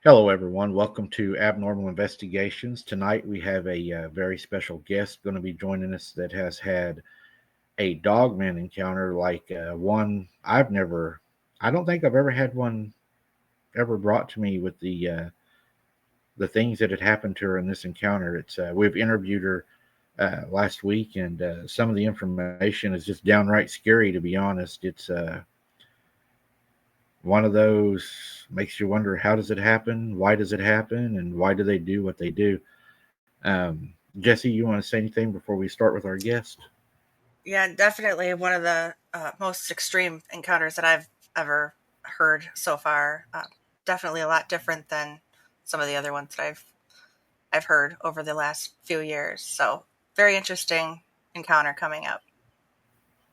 Hello, everyone. Welcome to Abnormal Investigations. Tonight we have a very special guest going to be joining us that has had a dogman encounter like one I don't think I've ever had one ever brought to me with the things that had happened to her in this encounter. We've interviewed her last week, and some of the information is just downright scary. To be honest, it's one of those makes you wonder, how does it happen? Why does it happen? And why do they do what they do? Jesse, you want to say anything before we start with our guest? Yeah, definitely one of the most extreme encounters that I've ever heard so far. Definitely a lot different than some of the other ones that I've heard over the last few years. So very interesting encounter coming up.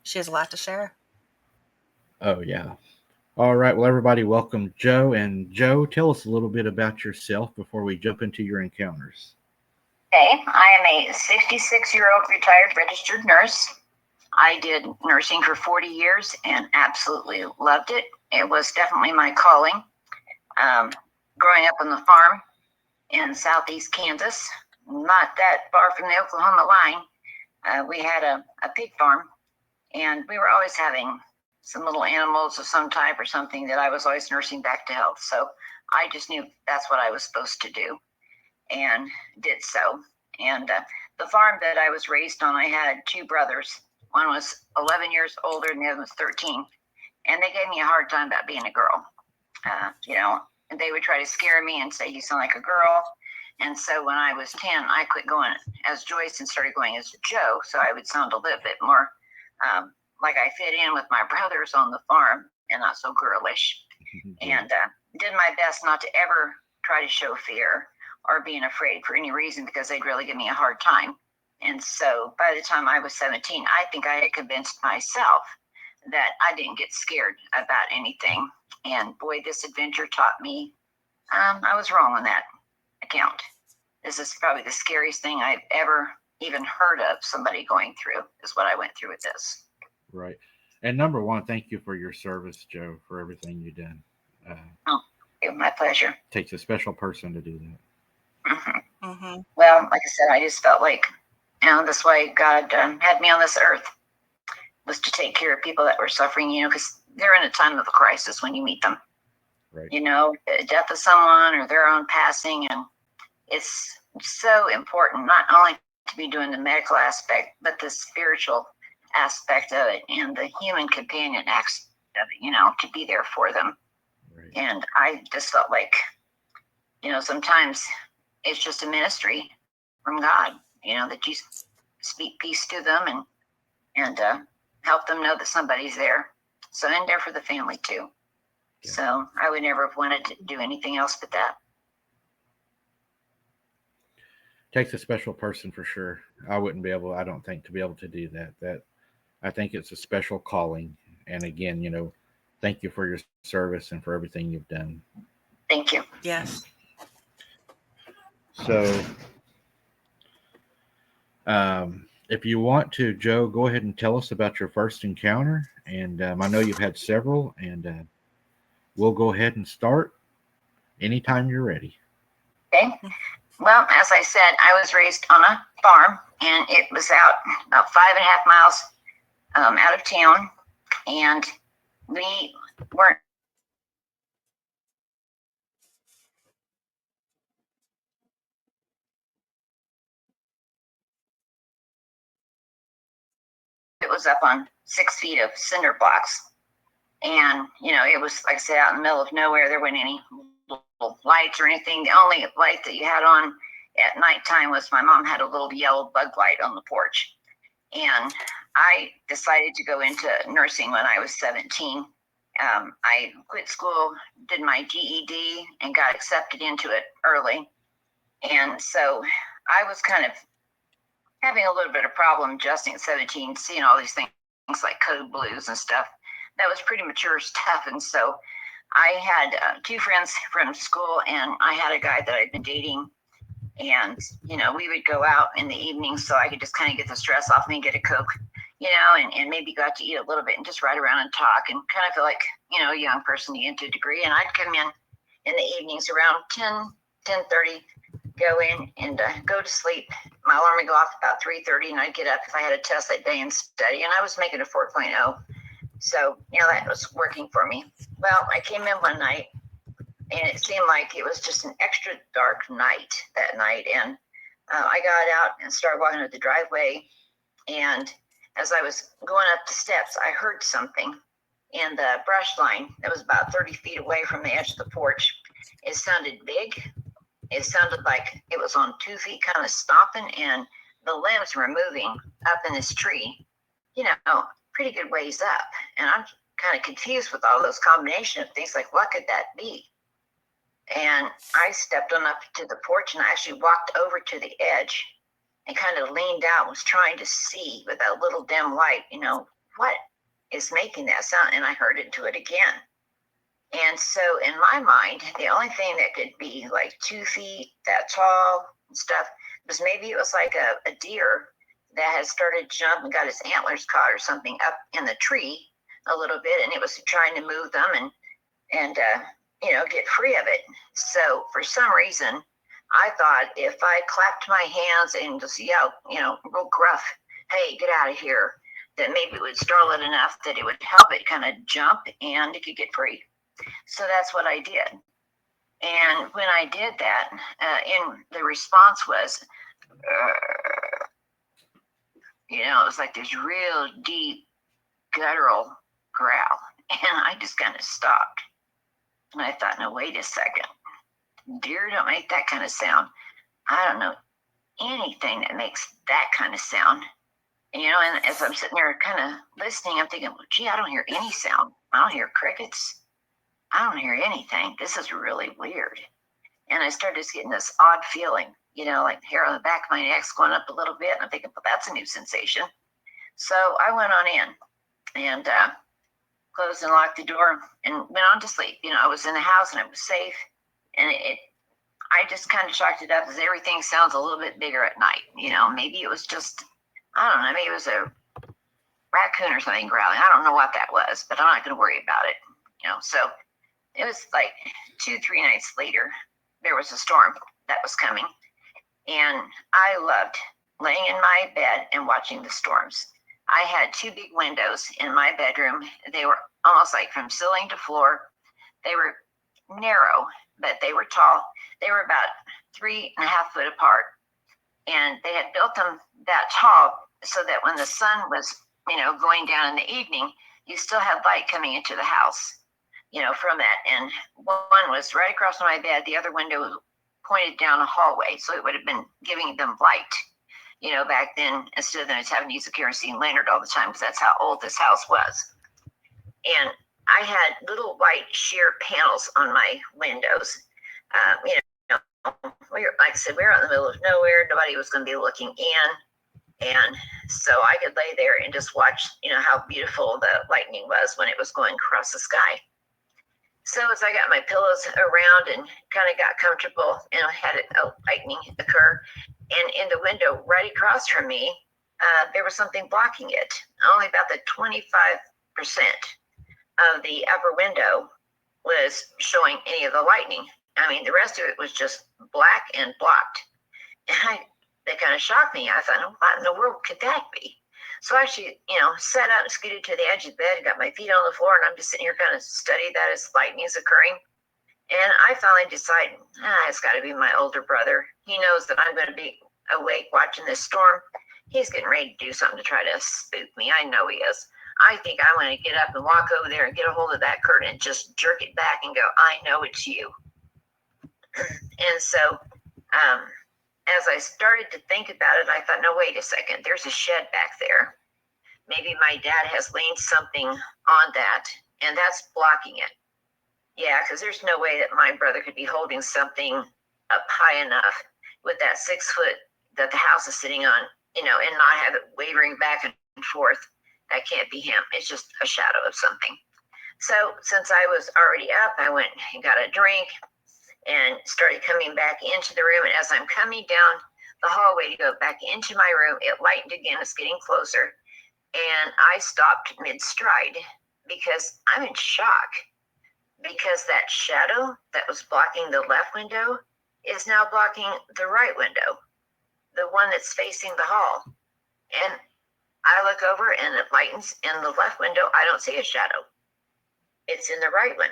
She has a lot to share. Oh, yeah. All right. Well, everybody, welcome Joe. And Joe, tell us a little bit about yourself before we jump into your encounters. Okay, I am a 66-year-old retired registered nurse. I did nursing for 40 years and absolutely loved it. It was definitely my calling. Growing up on the farm in southeast Kansas, not that far from the Oklahoma line, we had a pig farm, and we were always having some little animals of some type or something that I was always nursing back to health. So I just knew that's what I was supposed to do and did so. And the farm that I was raised on, I had two brothers. One was 11 years older and the other was 13. And they gave me a hard time about being a girl. And they would try to scare me and say, "You sound like a girl." And so when I was 10, I quit going as Joyce and started going as Joe. So I would sound a little bit more like I fit in with my brothers on the farm and not so girlish. And did my best not to ever try to show fear or being afraid for any reason, because they'd really give me a hard time. And so by the time I was 17, I think I had convinced myself that I didn't get scared about anything. And boy, this adventure taught me I was wrong on that account. This is probably the scariest thing I've ever even heard of somebody going through, is what I went through with this. Right. And number one, thank you for your service, Joe, for everything you've done. Oh, my pleasure. Takes a special person to do that. Mm-hmm. Mm-hmm. Well, like I said, I just felt like, this way God had me on this earth, was to take care of people that were suffering, because they're in a time of a crisis when you meet them. Right. Death of someone or their own passing. And it's so important not only to be doing the medical aspect, but the spiritual aspect of it and the human companion aspect of it, to be there for them. Right. And I just felt like, sometimes it's just a ministry from God, that you speak peace to them and help them know that somebody's there. So, and there for the family too. Yeah. So I would never have wanted to do anything else but that. Takes a special person for sure. I wouldn't be able, I don't think, to be able to do that. I think it's a special calling. And again, thank you for your service and for everything you've done. Thank you. Yes. So, if you want to, Joe, go ahead and tell us about your first encounter. And I know you've had several, and we'll go ahead and start anytime you're ready. Okay. Well, as I said, I was raised on a farm, and it was out about 5.5 miles out of town, and we weren't it was up on 6 feet of cinder blocks. And, it was, like I said, out in the middle of nowhere. There weren't any lights or anything. The only light that you had on at nighttime was my mom had a little yellow bug light on the porch. And I decided to go into nursing when I was 17. I quit school, did my GED, and got accepted into it early. And so I was kind of having a little bit of problem adjusting at 17, seeing all these things like code blues and stuff. That was pretty mature stuff. And so I had two friends from school, and I had a guy that I'd been dating. And, we would go out in the evening so I could just kind of get the stress off me and get a Coke, and maybe got to eat a little bit and just ride around and talk and kind of feel like, a young person to a degree. And I'd come in in the evenings around 10:30, go in and go to sleep. My alarm would go off about 3:30, and I'd get up if I had a test that day and study. And I was making a 4.0. So, that was working for me. Well, I came in one night, and it seemed like it was just an extra dark night that night. And I got out and started walking up the driveway. And as I was going up the steps, I heard something in the brush line that was about 30 feet away from the edge of the porch. It sounded big. It sounded like it was on 2 feet, kind of stomping, and the limbs were moving up in this tree, pretty good ways up. And I'm kind of confused with all those combination of things, like what could that be? And I stepped on up to the porch, and I actually walked over to the edge and kind of leaned out and was trying to see with that little dim light, what is making that sound. And I heard it do it again. And so in my mind, the only thing that could be like 2 feet that tall and stuff was maybe it was like a deer that had started to jump and got his antlers caught or something up in the tree a little bit, and it was trying to move them and get free of it. So for some reason, I thought if I clapped my hands and just yelled, real gruff, "Hey, get out of here," that maybe it would startle it enough that it would help it kind of jump and it could get free. So that's what I did. And when I did that, the response was, it was like this real deep guttural growl. And I just kind of stopped. And I thought, no, wait a second. Deer don't make that kind of sound. I don't know anything that makes that kind of sound. And as I'm sitting there kind of listening, I'm thinking, well, gee, I don't hear any sound. I don't hear crickets. I don't hear anything. This is really weird. And I started getting this odd feeling, like hair on the back of my neck's going up a little bit. And I'm thinking, well, that's a new sensation. So I went on in and closed and locked the door and went on to sleep. I was in the house and it was safe. And I just kind of chalked it up as everything sounds a little bit bigger at night. Maybe it was just, I don't know, maybe it was a raccoon or something growling. I don't know what that was, but I'm not going to worry about it. So it was like 2-3 nights later, there was a storm that was coming. And I loved laying in my bed and watching the storms. I had 2 big windows in my bedroom. They were almost like from ceiling to floor. They were narrow, but they were tall. They were about 3.5 foot apart. And they had built them that tall so that when the sun was, going down in the evening, you still had light coming into the house, from that. And one was right across from my bed. The other window was pointed down a hallway. So it would have been giving them light, back then, instead of them just having to use a kerosene lantern all the time, because that's how old this house was. And I had little white sheer panels on my windows. Like I said, we were out in the middle of nowhere. Nobody was going to be looking in. And so I could lay there and just watch, how beautiful the lightning was when it was going across the sky. So as I got my pillows around and kind of got comfortable, and I had a lightning occur, and in the window right across from me, there was something blocking it. Only about the 25% of the upper window was showing any of the lightning. I mean, the rest of it was just black and blocked. And that kind of shocked me. I thought, what in the world could that be? So I actually, sat up and scooted to the edge of the bed and got my feet on the floor, and I'm just sitting here kind of studying that as lightning is occurring. And I finally decided, it's got to be my older brother. He knows that I'm going to be awake watching this storm. He's getting ready to do something to try to spook me. I know he is. I think I'm going to get up and walk over there and get a hold of that curtain and just jerk it back and go, I know it's you. And so as I started to think about it, I thought, no, wait a second. There's a shed back there. Maybe my dad has leaned something on that, and that's blocking it. Yeah, because there's no way that my brother could be holding something up high enough with that 6 foot that the house is sitting on, and not have it wavering back and forth. That can't be him. It's just a shadow of something. So since I was already up, I went and got a drink and started coming back into the room. And as I'm coming down the hallway to go back into my room, it lightened again. It's getting closer. And I stopped mid-stride because I'm in shock because that shadow that was blocking the left window is now blocking the right window, the one that's facing the hall. And I look over and it lightens in the left window. I don't see a shadow. It's in the right one.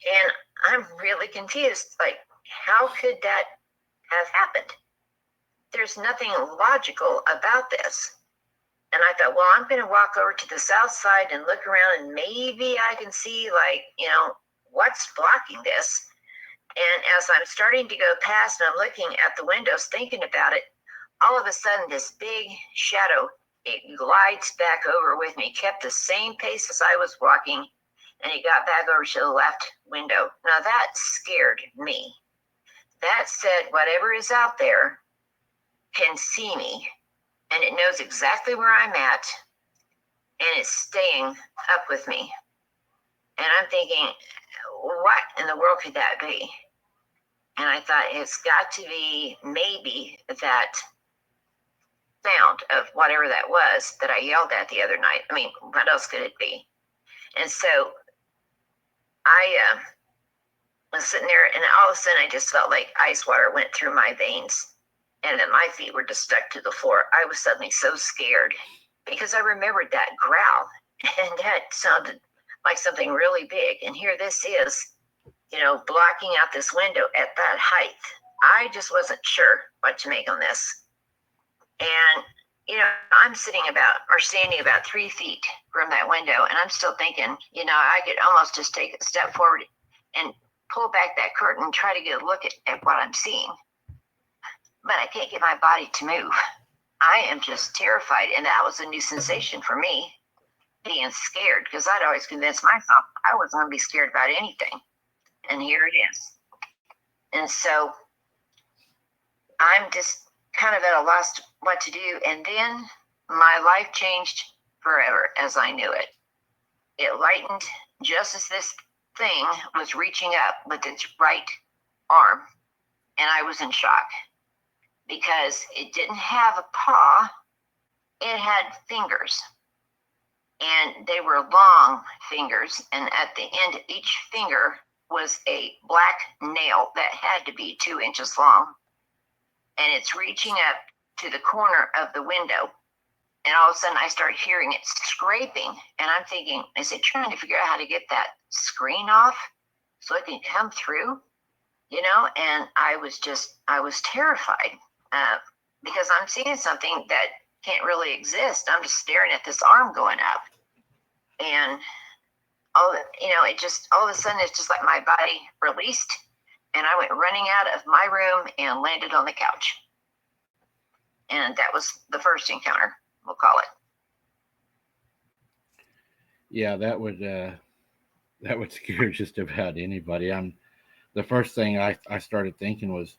And I'm really confused. Like, how could that have happened? There's nothing logical about this. And I thought, well, I'm going to walk over to the south side and look around and maybe I can see, like, what's blocking this. And as I'm starting to go past and I'm looking at the windows thinking about it, all of a sudden this big shadow, it glides back over with me, kept the same pace as I was walking, and it got back over to the left window. Now that scared me. That said, whatever is out there can see me, and it knows exactly where I'm at, and it's staying up with me. And I'm thinking, what in the world could that be? And I thought, it's got to be maybe that sound of whatever that was that I yelled at the other night. I mean, what else could it be? And so I was sitting there, and all of a sudden I just felt like ice water went through my veins, and then my feet were just stuck to the floor. I was suddenly so scared because I remembered that growl, and that sounded like something really big. And here this is, blocking out this window at that height. I just wasn't sure what to make on this. And, I'm standing about 3 feet from that window, and I'm still thinking, I could almost just take a step forward and pull back that curtain and try to get a look at what I'm seeing. But I can't get my body to move. I am just terrified. And that was a new sensation for me, being scared, because I'd always convinced myself I wasn't going to be scared about anything. And here it is. And so I'm just kind of at a loss what to do. And then my life changed forever as I knew it. It lightened just as this thing was reaching up with its right arm. And I was in shock because it didn't have a paw. It had fingers. And they were long fingers. And at the end of each finger was a black nail that had to be 2 inches long. And it's reaching up to the corner of the window. And all of a sudden I start hearing it scraping. And I'm thinking, is it trying to figure out how to get that screen off so it can come through? And I was terrified because I'm seeing something that can't really exist. I'm just staring at this arm going up. And all of a sudden it's just like my body released, and I went running out of my room and landed on the couch. And that was the first encounter, we'll call it. Yeah, that would scare just about anybody. The first thing I started thinking was,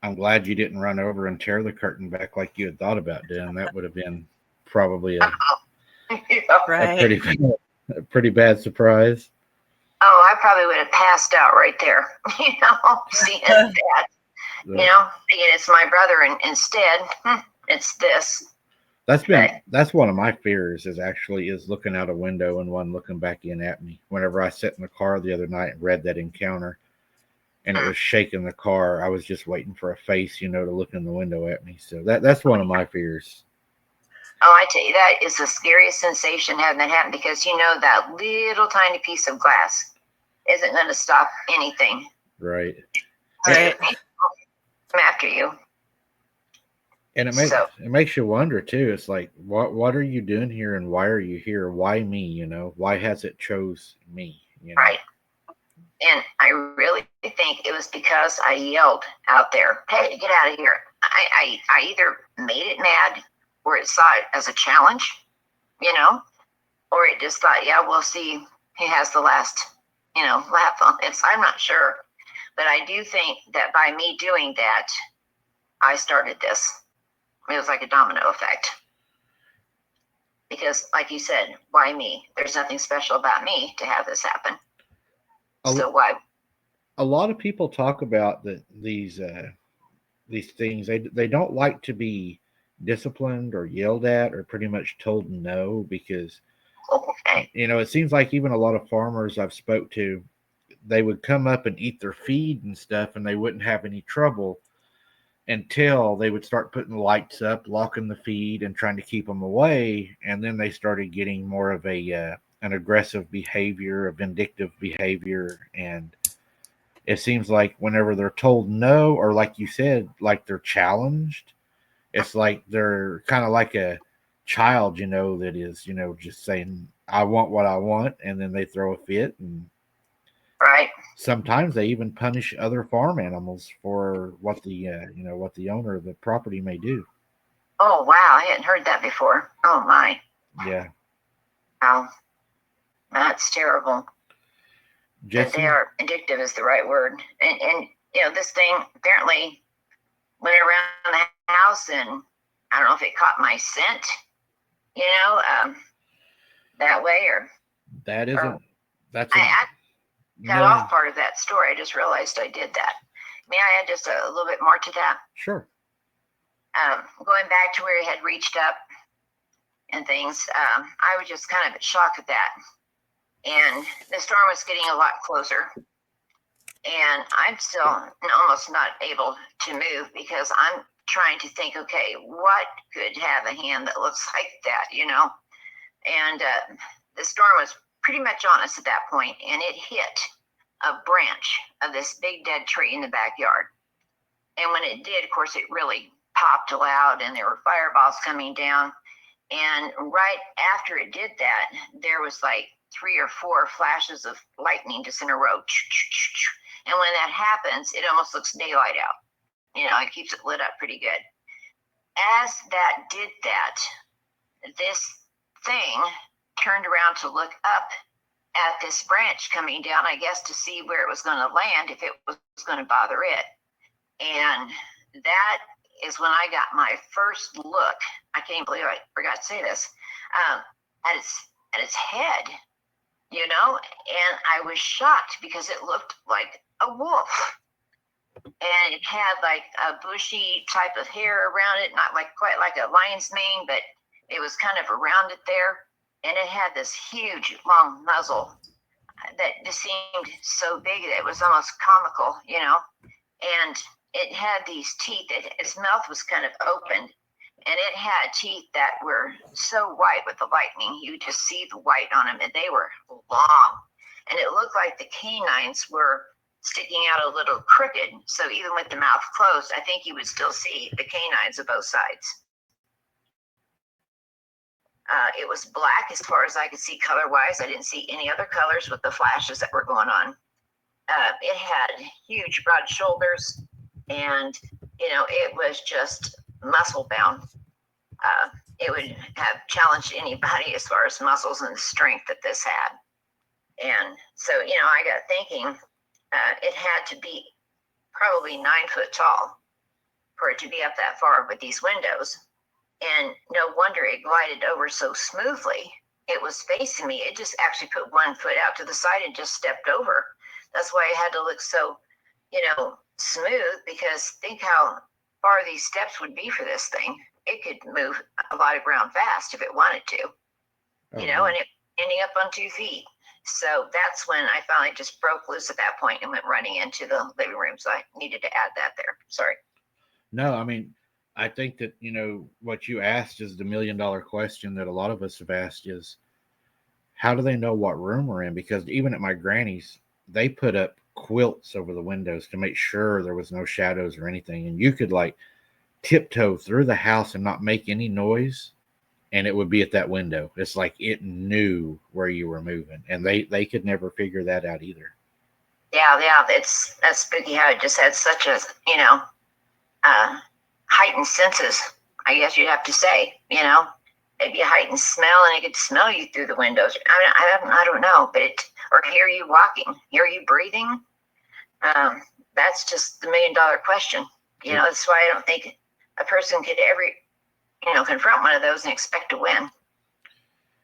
I'm glad you didn't run over and tear the curtain back like you had thought about doing. That would have been probably a Right. pretty bad surprise. Oh, I probably would have passed out right there, seeing that, thinking it's my brother, and instead, it's this. That's one of my fears is looking out a window and one looking back in at me. Whenever I sat in the car the other night and read that encounter, and it was shaking the car, I was just waiting for a face, to look in the window at me. So that's one of my fears. Oh, I tell you, that is the scariest sensation having that happen, because that little tiny piece of glass isn't going to stop anything. Right. Right. Come after you. And it makes you wonder too. It's like, what are you doing here, and why are you here? Why me? Why has it chose me? Right. And I really think it was because I yelled out there, "Hey, get out of here!" I either made it mad, or it saw it as a challenge, or it just thought, yeah, we'll see who has the last, laugh on this. I'm not sure. But I do think that by me doing that, I started this. It was like a domino effect. Because, like you said, why me? There's nothing special about me to have this happen. So why? A lot of people talk about these things. They don't like to be disciplined or yelled at or pretty much told no, because Okay. It seems like even a lot of farmers I've spoke to, they would come up and eat their feed and stuff, and they wouldn't have any trouble until they would start putting lights up, locking the feed, and trying to keep them away. And then they started getting more of an aggressive behavior, a vindictive behavior, and it seems like whenever they're told no, or like you said, like they're challenged, it's like they're kind of like a child, that is, just saying, I want what I want, and then they throw a fit. And Right. sometimes they even punish other farm animals for what what the owner of the property may do. Oh, wow. I hadn't heard that before. Oh, my. Yeah. Wow. That's terrible. Jesse? They are addictive is the right word. And this thing apparently went around the house, and I don't know if it caught my scent, that way, or That isn't, that's I cut no, off part of that story. I just realized I did that. May I add just a little bit more to that? sure. Going back to where he had reached up and things, I was just kind of shocked at that. And the storm was getting a lot closer. And I'm still almost not able to move because I'm trying to think, okay, what could have a hand that looks like that, And the storm was pretty much on us at that point, and it hit a branch of this big dead tree in the backyard. And when it did, of course, it really popped loud, and there were fireballs coming down. And right after it did that, there was like 3 or 4 flashes of lightning just in a row. And when that happens, it almost looks daylight out. It keeps it lit up pretty good. As that did that, this thing turned around to look up at this branch coming down, I guess, to see where it was going to land, if it was going to bother it. And that is when I got my first look. I can't believe I forgot to say this. At its head, and I was shocked because it looked like a wolf. And it had like a bushy type of hair around it, not like quite like a lion's mane, but it was kind of around it there. And it had this huge long muzzle that just seemed so big that it was almost comical, And it had these teeth. Its mouth was kind of opened, and it had teeth that were so white with the lightning. You just see the white on them, and they were long. And it looked like the canines were sticking out a little crooked. So even with the mouth closed, I think you would still see the canines of both sides. It was black as far as I could see color-wise. I didn't see any other colors with the flashes that were going on. It had huge, broad shoulders, and, it was just muscle-bound. It would have challenged anybody as far as muscles and strength that this had. And so, I got thinking, it had to be probably 9 foot tall for it to be up that far with these windows. And no wonder it glided over so smoothly. It was facing me. It just actually put 1 foot out to the side and just stepped over. That's why it had to look so, smooth, because think how far these steps would be for this thing. It could move a lot of ground fast if it wanted to, and it ending up on 2 feet. So that's when I finally just broke loose at that point and went running into the living room. So I needed to add that there. Sorry. No, I mean, I think that, what you asked is the $1 million question that a lot of us have asked is, how do they know what room we're in? Because even at my granny's, they put up quilts over the windows to make sure there was no shadows or anything. And you could like tiptoe through the house and not make any noise, and it would be at that window. It's like it knew where you were moving, and they could never figure that out either. Yeah, that's spooky how it just had such a heightened senses, I guess you'd have to say. Maybe a heightened smell, and it could smell you through the windows. I don't know, but or hear you walking, hear you breathing. That's just the $1 million question. That's why I don't think a person could ever confront one of those and expect to win.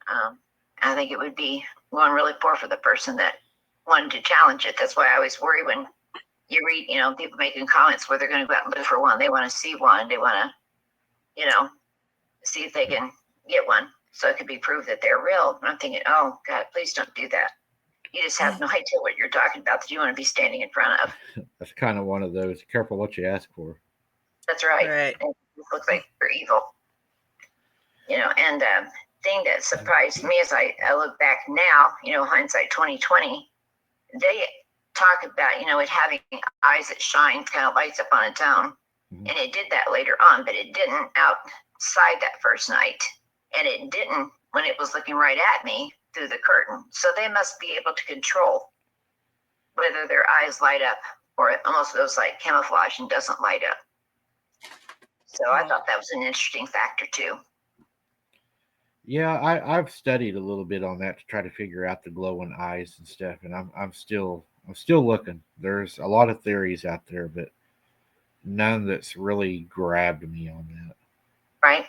I think it would be going really poor for the person that wanted to challenge it. That's why I always worry when you read, people making comments where they're going to go out and look for one. They want to see one. They want to, see if they can get one. so it could be proved that they're real. And I'm thinking, oh God, please don't do that. You just have no idea what you're talking about that you want to be standing in front of. That's kind of one of those. Careful what you ask for. That's right. Right. It looks like they're evil. And thing that surprised me as I look back now, hindsight 2020, they talk about, it having eyes that shine, kind of lights up on its own. Mm-hmm. And it did that later on, but it didn't outside that first night. And it didn't when it was looking right at me through the curtain. So they must be able to control whether their eyes light up or it almost goes like camouflage and doesn't light up. So I thought that was an interesting factor too. Yeah, I've studied a little bit on that to try to figure out the glowing eyes and stuff, and I'm still looking. There's a lot of theories out there, but none that's really grabbed me on that. Right.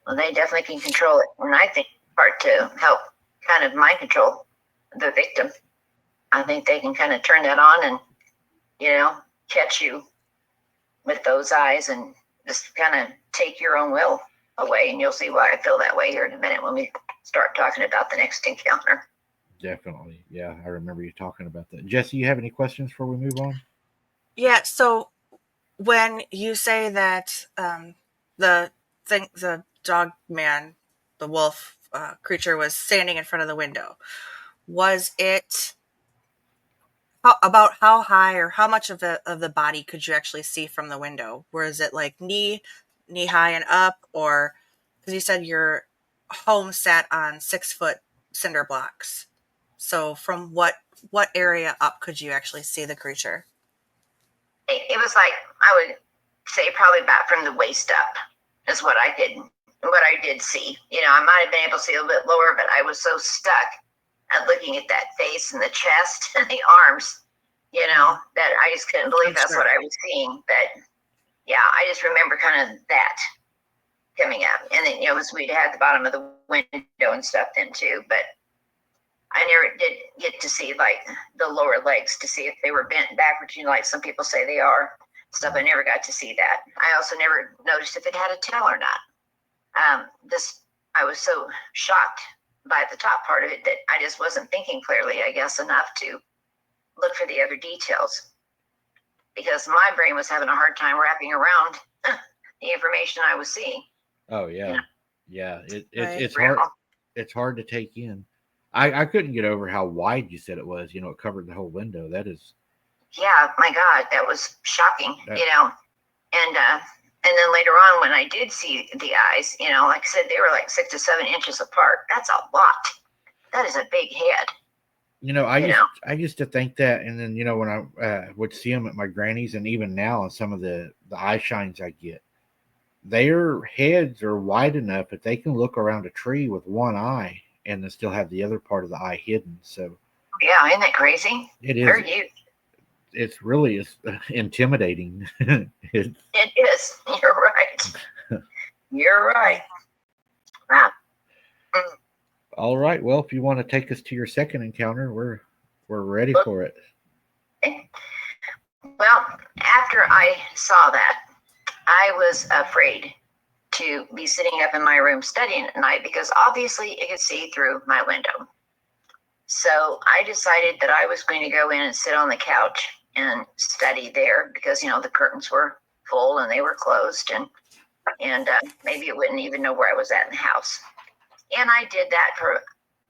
Well, they definitely can control it, and I think part to help kind of mind control the victim. I think they can kind of turn that on and catch you with those eyes and just kind of take your own will away, and you'll see why I feel that way here in a minute when we start talking about the next encounter. Definitely. Yeah, I remember you talking about that. Jesse, you have any questions before we move on? Yeah, so when you say that the dog man, the wolf creature was standing in front of the window, was it about how high or how much of the body could you actually see from the window? Was it like knee high and up, or because you said your home sat on 6-foot cinder blocks, so from what area up could you actually see the creature? It was like, I would say probably about from the waist up is what I did see. I might have been able to see a little bit lower, but I was so stuck at looking at that face and the chest and the arms, that I just couldn't believe that's what I was seeing. But yeah, I just remember kind of that coming up. And then, we'd had the bottom of the window and stuff then too, but I never did get to see like the lower legs to see if they were bent backwards, like some people say they are. Stuff, I never got to see that. I also never noticed if it had a tail or not. I was so shocked by the top part of it that I just wasn't thinking clearly, I guess, enough to look for the other details, because my brain was having a hard time wrapping around the information I was seeing. Oh yeah, yeah. It's hard. It's hard to take in. I couldn't get over how wide you said it was. It covered the whole window. That is. Yeah, my God, that was shocking. And then later on when I did see the eyes, like I said, they were like 6 to 7 inches apart. That's a lot. That is a big head. I used to think that, and then when I would see them at my granny's, and even now on some of the eye shines I get, their heads are wide enough that they can look around a tree with one eye and then still have the other part of the eye hidden. So yeah, isn't that crazy? It is. Very huge. It's really intimidating. It is. You're right. You're right. Wow. All right. Well, if you want to take us to your second encounter, we're ready for it. Well, after I saw that, I was afraid to be sitting up in my room studying at night because obviously it could see through my window. So I decided that I was going to go in and sit on the couch and study there because, the curtains were full and they were closed, and maybe it wouldn't even know where I was at in the house. And I did that for, I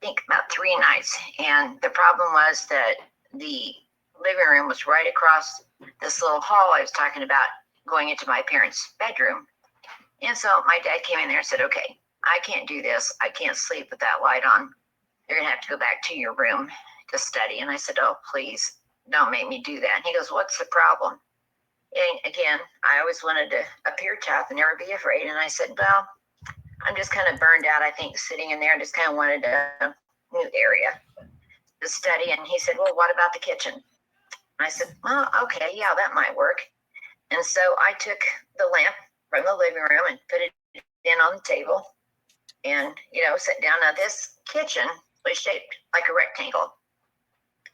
think, about 3 nights. And the problem was that the living room was right across this little hall I was talking about going into my parents' bedroom. And so my dad came in there and said, okay, I can't do this. I can't sleep with that light on. You're going to have to go back to your room to study. And I said, oh, please don't make me do that. And he goes, what's the problem? And again, I always wanted to appear tough and never be afraid. And I said, well, I'm just kind of burned out, I think, sitting in there and just kind of wanted a new area to study. And he said, well, what about the kitchen? And I said, well, okay, yeah, that might work. And so I took the lamp from the living room and put it in on the table and, sat down. Now, this kitchen was shaped like a rectangle.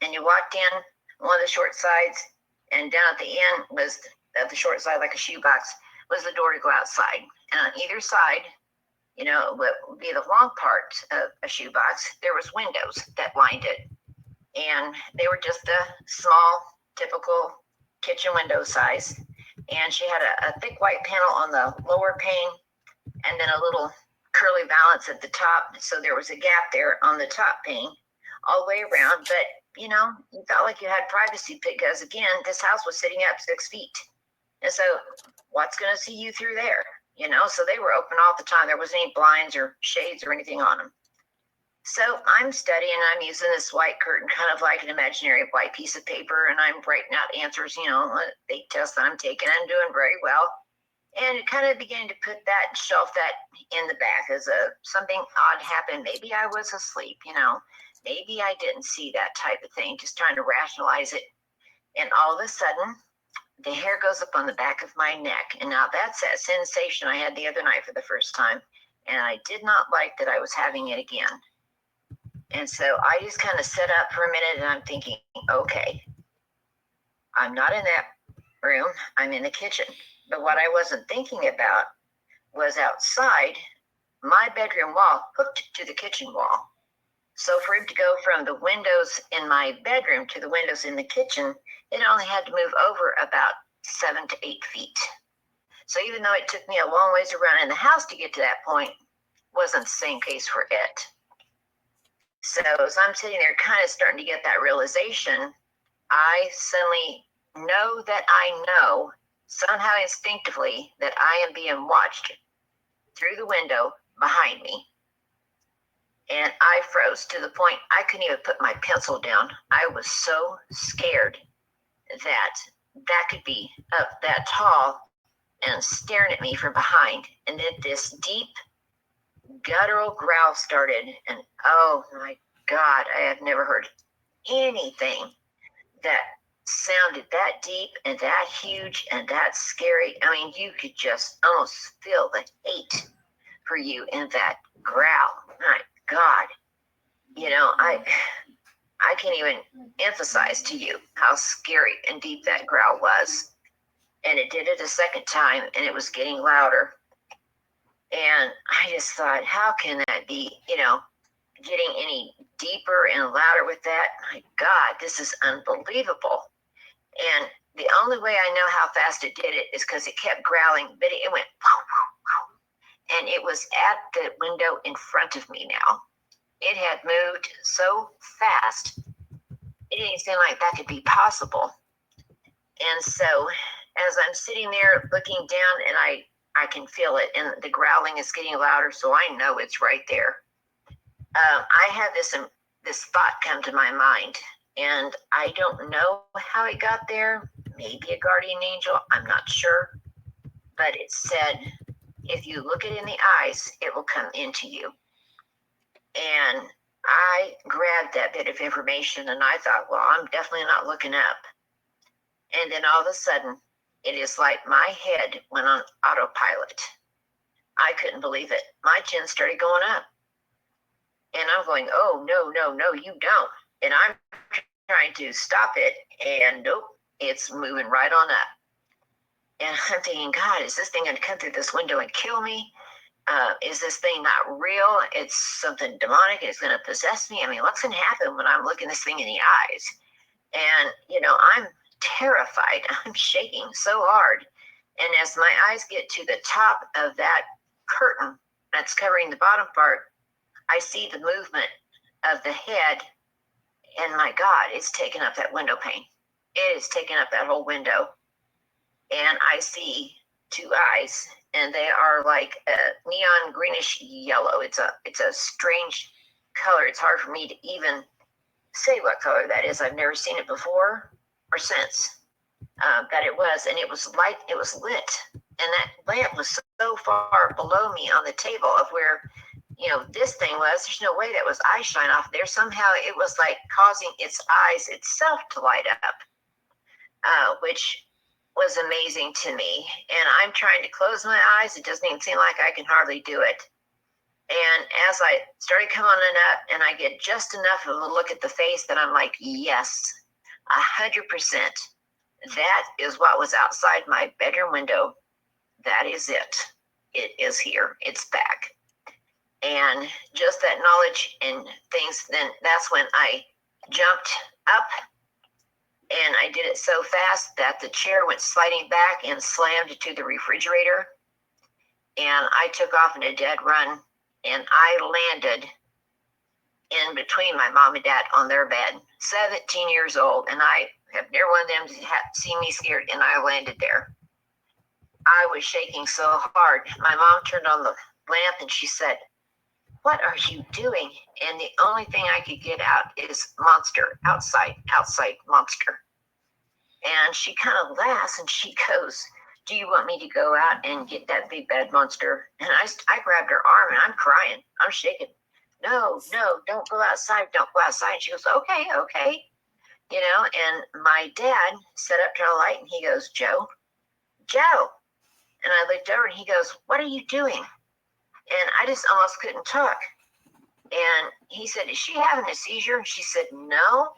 And you walked in one of the short sides, and down at the end was at the short side, like a shoebox, was the door to go outside. And on either side, what would be the long part of a shoebox, there was windows that lined it. And they were just a small, typical kitchen window size. And she had a thick white panel on the lower pane and then a little curly valance at the top. So there was a gap there on the top pane all the way around. But, you felt like you had privacy because, again, this house was sitting up 6 feet. And so what's going to see you through there? So they were open all the time. There wasn't any blinds or shades or anything on them. So I'm studying, I'm using this white curtain, kind of like an imaginary white piece of paper, and I'm writing out answers, the test that I'm taking. I'm doing very well. And it kind of began to put that, shelf that in the back as something odd happened. Maybe I was asleep, maybe I didn't see that type of thing, just trying to rationalize it. And all of a sudden, the hair goes up on the back of my neck. And now that's that sensation I had the other night for the first time. And I did not like that I was having it again. And so I just kind of sat up for a minute and I'm thinking, okay, I'm not in that room, I'm in the kitchen. But what I wasn't thinking about was outside, my bedroom wall hooked to the kitchen wall. So for him to go from the windows in my bedroom to the windows in the kitchen, it only had to move over about 7 to 8 feet. So even though it took me a long ways around in the house to get to that point, wasn't the same case for it. So as I'm sitting there kind of starting to get that realization, I suddenly know that I know somehow instinctively that I am being watched through the window behind me. And I froze to the point I couldn't even put my pencil down. I was so scared that could be up that tall and staring at me from behind. And then this deep guttural growl started, and oh my God, I have never heard anything that sounded that deep and that huge and that scary. I mean, you could just almost feel the hate for you in that growl. My God, I can't even emphasize to you how scary and deep that growl was. And it did it a second time, and it was getting louder. And I just thought, how can that be, getting any deeper and louder with that? My God, this is unbelievable. And the only way I know how fast it did it is because it kept growling, but it went, and it was at the window in front of me now. It had moved so fast, it didn't seem like that could be possible. And so as I'm sitting there looking down, and I can feel it, and the growling is getting louder, so I know it's right there. I had this thought come to my mind, and I don't know how it got there. Maybe a guardian angel, I'm not sure. But it said, if you look it in the eyes, it will come into you. And I grabbed that bit of information, and I thought, well, I'm definitely not looking up. And then all of a sudden, it is like my head went on autopilot. I couldn't believe it. My chin started going up. And I'm going, oh, no, you don't. And I'm trying to stop it, and nope, it's moving right on up. And I'm thinking, God, is this thing going to come through this window and kill me? Is this thing not real? It's something demonic. It's going to possess me. I mean, what's going to happen when I'm looking this thing in the eyes? And, I'm terrified. I'm shaking so hard. And as my eyes get to the top of that curtain that's covering the bottom part, I see the movement of the head, and my God, it's taken up that window pane. It is taking up that whole window. And I see two eyes, and they are like a neon greenish yellow. It's a strange color. It's hard for me to even say what color that is. I've never seen it before or since that it was. And it was lit. And that lamp was so far below me on the table of where, this thing was. There's no way that was eye shine off there. Somehow it was like causing its eyes itself to light up, which was amazing to me. And I'm trying to close my eyes. It doesn't even seem like I can hardly do it. And as I started coming up, and I get just enough of a look at the face that I'm like, yes, 100%. That is what was outside my bedroom window. That is it. It is here. It's back. And just that knowledge and things, then that's when I jumped up, and I did it so fast that the chair went sliding back and slammed into the refrigerator. And I took off in a dead run, and I landed in between my mom and dad on their bed, 17 years old. And I have never wanted them to see me scared, and I landed there. I was shaking so hard. My mom turned on the lamp and she said, "What are you doing?" And the only thing I could get out is monster, outside, monster. And she kind of laughs and she goes, "Do you want me to go out and get that big bad monster?" And I grabbed her arm and I'm crying. I'm shaking. No, don't go outside. Don't go outside. And she goes, "Okay, okay." And my dad set up, turned on the light, and he goes, "Joe, Joe." And I looked over and he goes, "What are you doing?" And I just almost couldn't talk. And he said, "Is she having a seizure?" And she said, "No,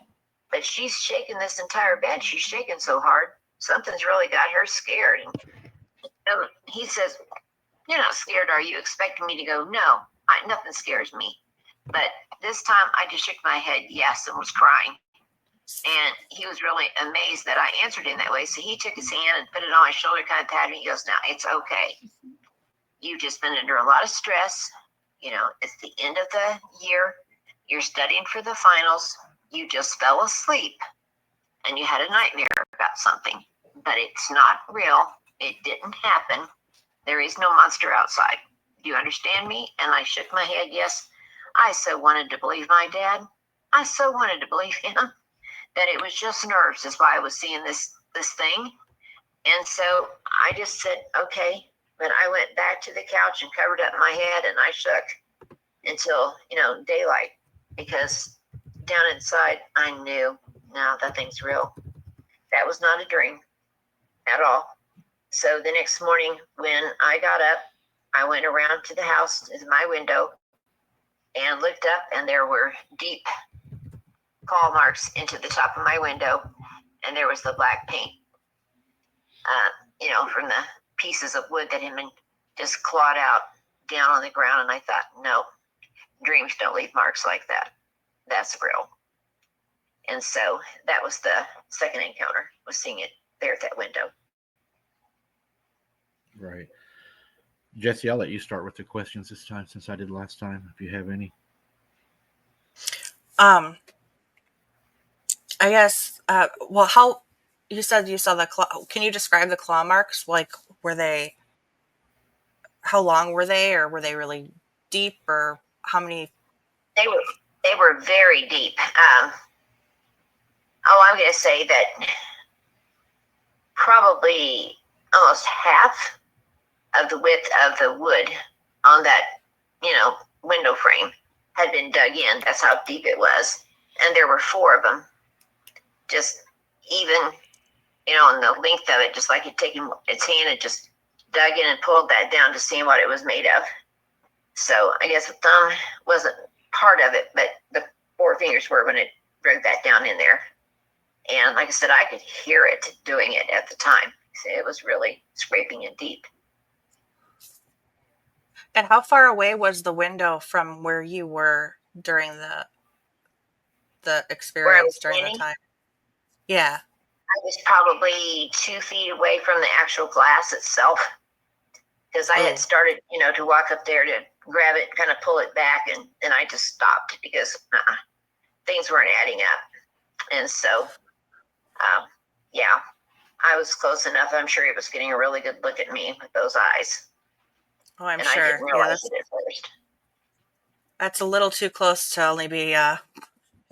but she's shaking this entire bed. She's shaking so hard. Something's really got her scared." And he says, "You're not scared, are you? Expecting me to go, no, nothing scares me." But this time I just shook my head yes and was crying. And he was really amazed that I answered him that way. So he took his hand and put it on my shoulder, kind of patted me. He goes, "Now it's okay. You've just been under a lot of stress. It's the end of the year. You're studying for the finals. You just fell asleep and you had a nightmare about something, but it's not real. It didn't happen. There is no monster outside. Do you understand me?" And I shook my head yes. I so wanted to believe my dad. I so wanted to believe him that it was just nerves. That's why I was seeing this thing. And so I just said, okay. But I went back to the couch and covered up my head, and I shook until, daylight, because down inside I knew, no, that thing's real. That was not a dream at all. So the next morning when I got up, I went around to the house to my window and looked up, and there were deep claw marks into the top of my window, and there was the black paint, from the pieces of wood that had been just clawed out down on the ground. And I thought, no, dreams don't leave marks like that. That's real. And so that was the second encounter, was seeing it there at that window. Right. Jesse, I'll let you start with the questions this time since I did last time, if you have any. I guess, well, how, you said you saw the claw, can you describe the claw marks? Like, how long were they, or were they really deep, or how many? They were very deep. I'm going to say that probably almost half of the width of the wood on that, window frame had been dug in. That's how deep it was. And there were 4 of them, just even, on the length of it, just like he'd taken its hand and just dug in and pulled that down to see what it was made of. So I guess the thumb wasn't part of it, but the 4 fingers were when it drug that down in there. And like I said, I could hear it doing it at the time. So it was really scraping it deep. And how far away was the window from where you were during the experience, during the time? Yeah. I was probably 2 feet away from the actual glass itself, because I had started, to walk up there to grab it, kind of pull it back, and I just stopped because things weren't adding up. And so, yeah, I was close enough. I'm sure he was getting a really good look at me with those eyes. Oh, I'm and sure. I didn't realize it at first. That's a little too close to only be have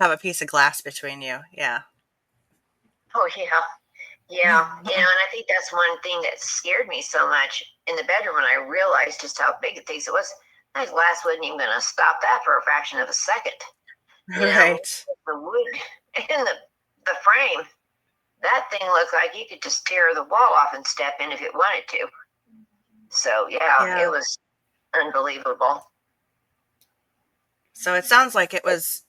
a piece of glass between you. Yeah. Oh yeah, yeah. And I think that's one thing that scared me so much in the bedroom when I realized just how big the piece it was. That glass wasn't even going to stop that for a fraction of a second. Right. The wood in the frame, that thing looked like you could just tear the wall off and step in if it wanted to. So yeah. It was unbelievable. So it sounds like it was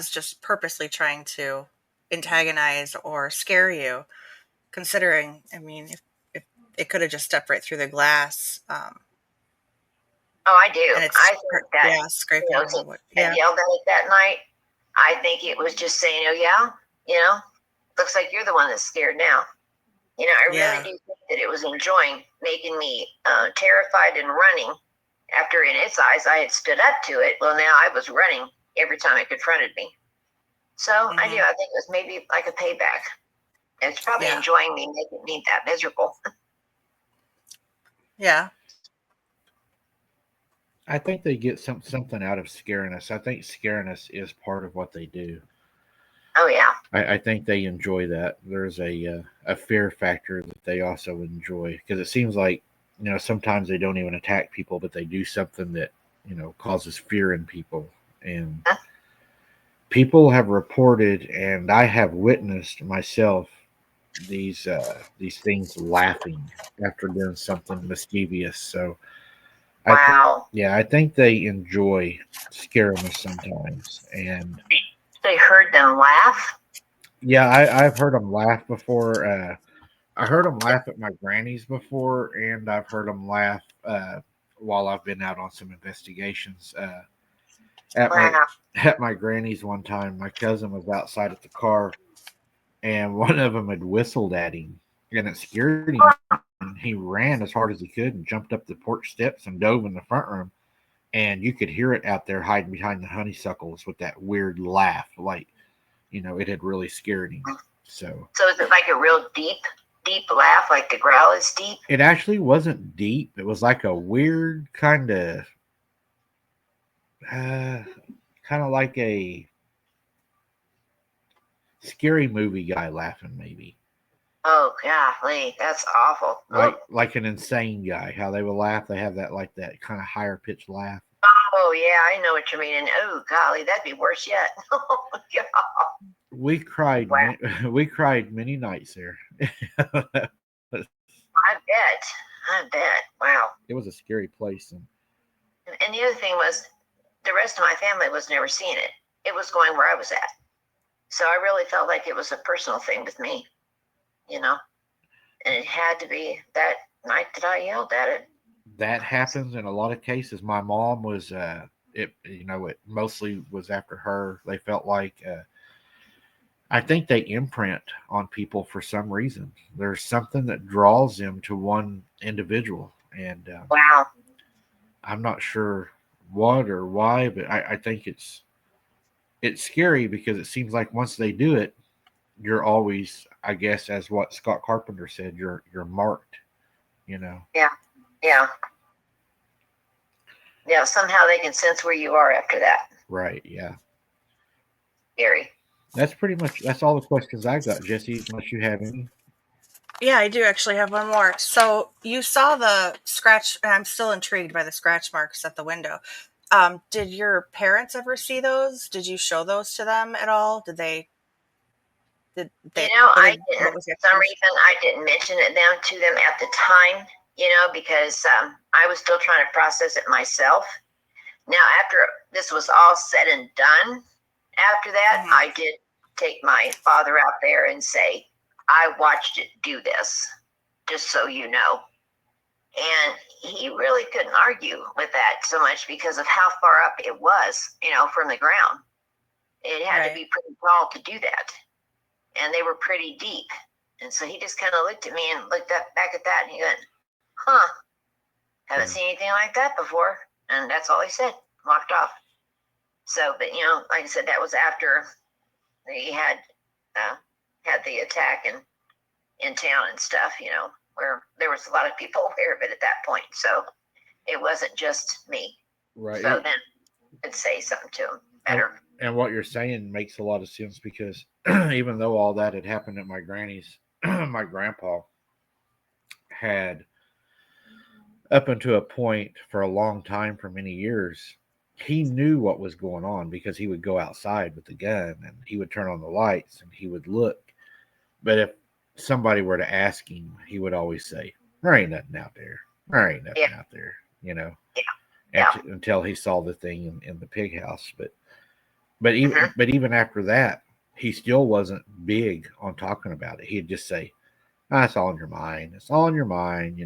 just purposely trying to antagonize or scare you, considering, I mean, if it could have just stepped right through the glass. Oh, I do. and it's I think that, scraping on the wood. I Yeah, yelled at it that night. I think it was just saying, oh, yeah, looks like you're the one that's scared now. I really yeah, do think that it was enjoying making me terrified and running after, in its eyes, I had stood up to it. Well, now I was running every time it confronted me. So I do. hmm, I think it was maybe like a payback. It's probably yeah, enjoying me making me that miserable. yeah, I think they get something out of scaring us. I think scaring us is part of what they do. Oh, yeah. I think they enjoy that. There's a fear factor that they also enjoy because it seems like sometimes they don't even attack people, but they do something that causes fear in people. And people have reported, and I have witnessed myself these things laughing after doing something mischievous. So Wow. yeah, I think they enjoy scaring us sometimes, and They heard them laugh. yeah, I've heard them laugh before. I heard them laugh at my granny's before, and I've heard them laugh while I've been out on some investigations. At my Wow. at my granny's one time, my cousin was outside at the car, and one of them had whistled at him, and it scared him. And he ran as hard as he could and jumped up the porch steps and dove in the front room. And you could hear it out there hiding behind the honeysuckles with that weird laugh, like it had really scared him. So So is it like a real deep, deep laugh, like the growl is deep? it actually wasn't deep. It was like a weird uh, kind of like a scary movie guy laughing, maybe Oh, golly, that's awful. like an insane guy. How they will laugh, they have that kind of higher pitched laugh. Oh, yeah, I know what you mean. And oh, golly, that'd be worse yet. Oh, God. We cried, Wow. we cried many nights there. I bet. I bet. Wow. It was a scary place, and And the other thing was, the rest of my family was never seeing it. It was going where I was at. So I really felt like it was a personal thing with me, and it had to be that night that I yelled at it. that happens in a lot of cases. My mom was it it mostly was after her. They felt like I think they imprint on people for some reason. There's something that draws them to one individual, and Wow. I'm not sure what or why, but I think it's scary because it seems like once they do it, you're always, I guess, as what Scott Carpenter said, you're marked. You know, Yeah. Yeah. Yeah. Somehow they can sense where you are after that. right? Yeah, Scary. that's all the questions I got, Jesse. Unless you have any. yeah. I do actually have one more. So you saw the scratch. I'm still intrigued by the scratch marks at the window. Did your parents ever see those? Did you show those to them at all? Did they? Did they? I didn't. What was the For some explanation? reason, I didn't mention it to them at the time. Because I was still trying to process it myself. Now, after this was all said and done, after that, Mm-hmm. I did take my father out there and say, I watched it do this, just so you know. And he really couldn't argue with that so much because of how far up it was, from the ground. It had to be pretty tall to do that. And they were pretty deep. And so he just kind of looked at me and looked back at that and he went, huh, haven't seen anything like that before. And that's all he said, walked off. So, but like I said, that was after he had the attack in town and stuff, where there was a lot of people aware of it at that point. So it wasn't just me. Right. So then I'd say something to him better. And what you're saying makes a lot of sense because even though all that had happened at my granny's, my grandpa had, up until a point for a long time, for many years, he knew what was going on because he would go outside with the gun and he would turn on the lights and he would look. But if somebody were to ask him, he would always say, "There ain't nothing out there. There ain't nothing out there," Yeah. until he saw the thing in the pig house. But even after that, he still wasn't big on talking about it. He'd just say, "Ah, it's all in your mind. It's all in your mind,"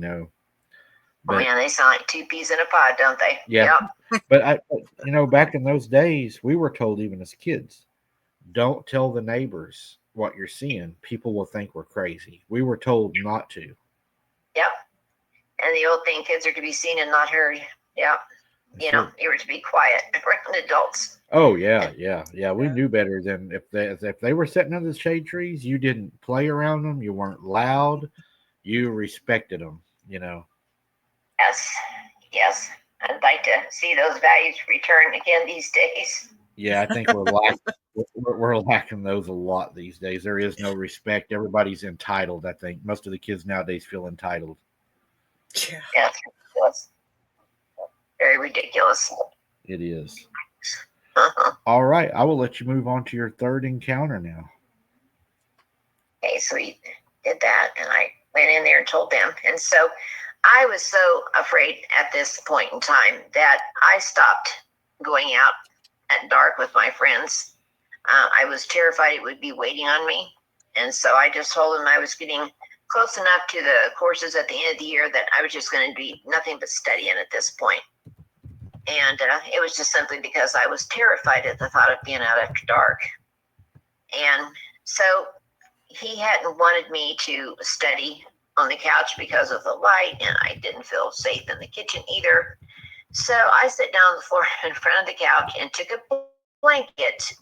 Oh, But man, they sound like two peas in a pod, don't they? yeah, Yep. but back in those days, we were told even as kids, don't tell the neighbors what you're seeing. People will think we're crazy. We were told not to. Yep. And the old thing, kids are to be seen and not heard. Yep. That's it. You were to be quiet around adults. Oh yeah. We knew better than if they were sitting under the shade trees, you didn't play around them. You weren't loud. You respected them. Yes. I'd like to see those values return again these days. Yeah, I think we're lacking those a lot these days. There is no respect. Everybody's entitled. I think most of the kids nowadays feel entitled. Yeah. Yes. Very ridiculous. It is. Uh-huh. All right, I will let you move on to your third encounter now. Okay, so we did that, and I went in there and told them. And so I was so afraid at this point in time that I stopped going out at dark with my friends. I was terrified it would be waiting on me. And so I just told them I was getting close enough to the courses at the end of the year that I was just going to be nothing but studying at this point. And it was just simply because I was terrified at the thought of being out after dark. And so he hadn't wanted me to study on the couch because of the light, and I didn't feel safe in the kitchen either. So I sat down on the floor in front of the couch and took a blanket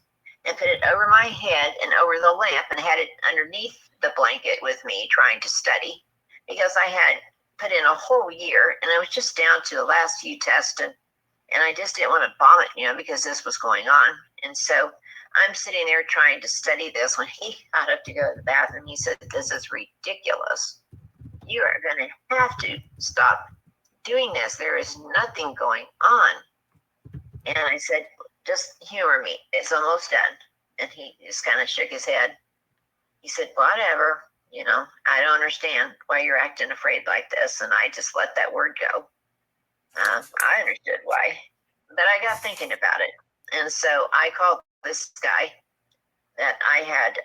and put it over my head and over the lamp and had it underneath the blanket with me trying to study because I had put in a whole year and I was just down to the last few tests and I just didn't want to vomit, because this was going on. And so I'm sitting there trying to study this when he got up to go to the bathroom. He said, "This is ridiculous. You are going to have to stop doing this. There is nothing going on." And I said, "Just humor me. It's almost done." And he just kind of shook his head. He said, "Whatever, I don't understand why you're acting afraid like this." And I just let that word go. I understood why, but I got thinking about it. And so I called this guy that I had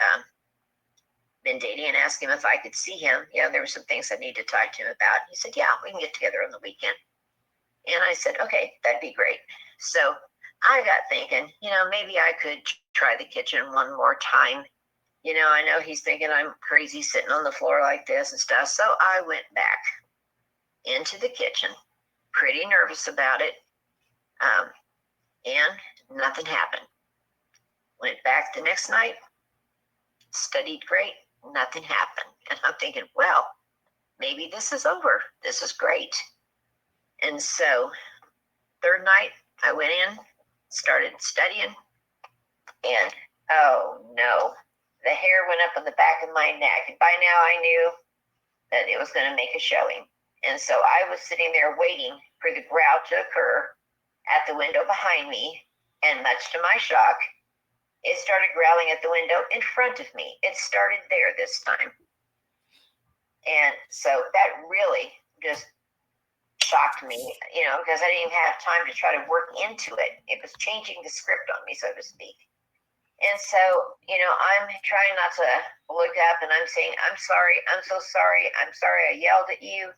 been dating and asked him if I could see him. There were some things I needed to talk to him about. He said, "Yeah, we can get together on the weekend." And I said, "Okay, that'd be great." So I got thinking, maybe I could try the kitchen one more time. I know he's thinking I'm crazy sitting on the floor like this and stuff. So I went back into the kitchen, pretty nervous about it. And nothing happened. Went back the next night, studied great, nothing happened. And I'm thinking, well, maybe this is over. This is great. And so third night, I went in, started studying, and oh no, the hair went up on the back of my neck. And by now I knew that it was going to make a showing. And so I was sitting there waiting for the growl to occur at the window behind me. And much to my shock, it started growling at the window in front of me. It started there this time. And so that really just shocked me, because I didn't even have time to try to work into it. It was changing the script on me, so to speak. And so, I'm trying not to look up and I'm saying, "I'm sorry. I'm so sorry. I'm sorry I yelled at you.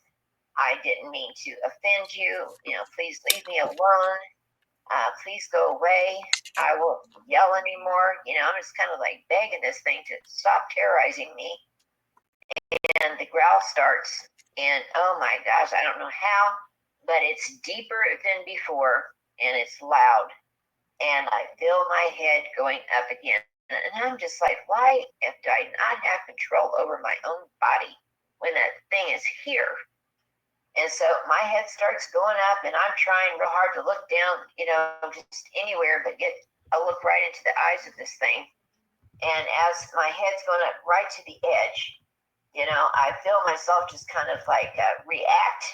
I didn't mean to offend you. Please leave me alone. Please go away. I won't yell anymore." I'm just kind of like begging this thing to stop terrorizing me. And the growl starts. And oh my gosh, I don't know how, but it's deeper than before and it's loud. And I feel my head going up again. And I'm just like, why do I not have control over my own body when that thing is here? And so my head starts going up and I'm trying real hard to look down, just anywhere but get a look right into the eyes of this thing. And as my head's going up right to the edge, I feel myself just kind of like react.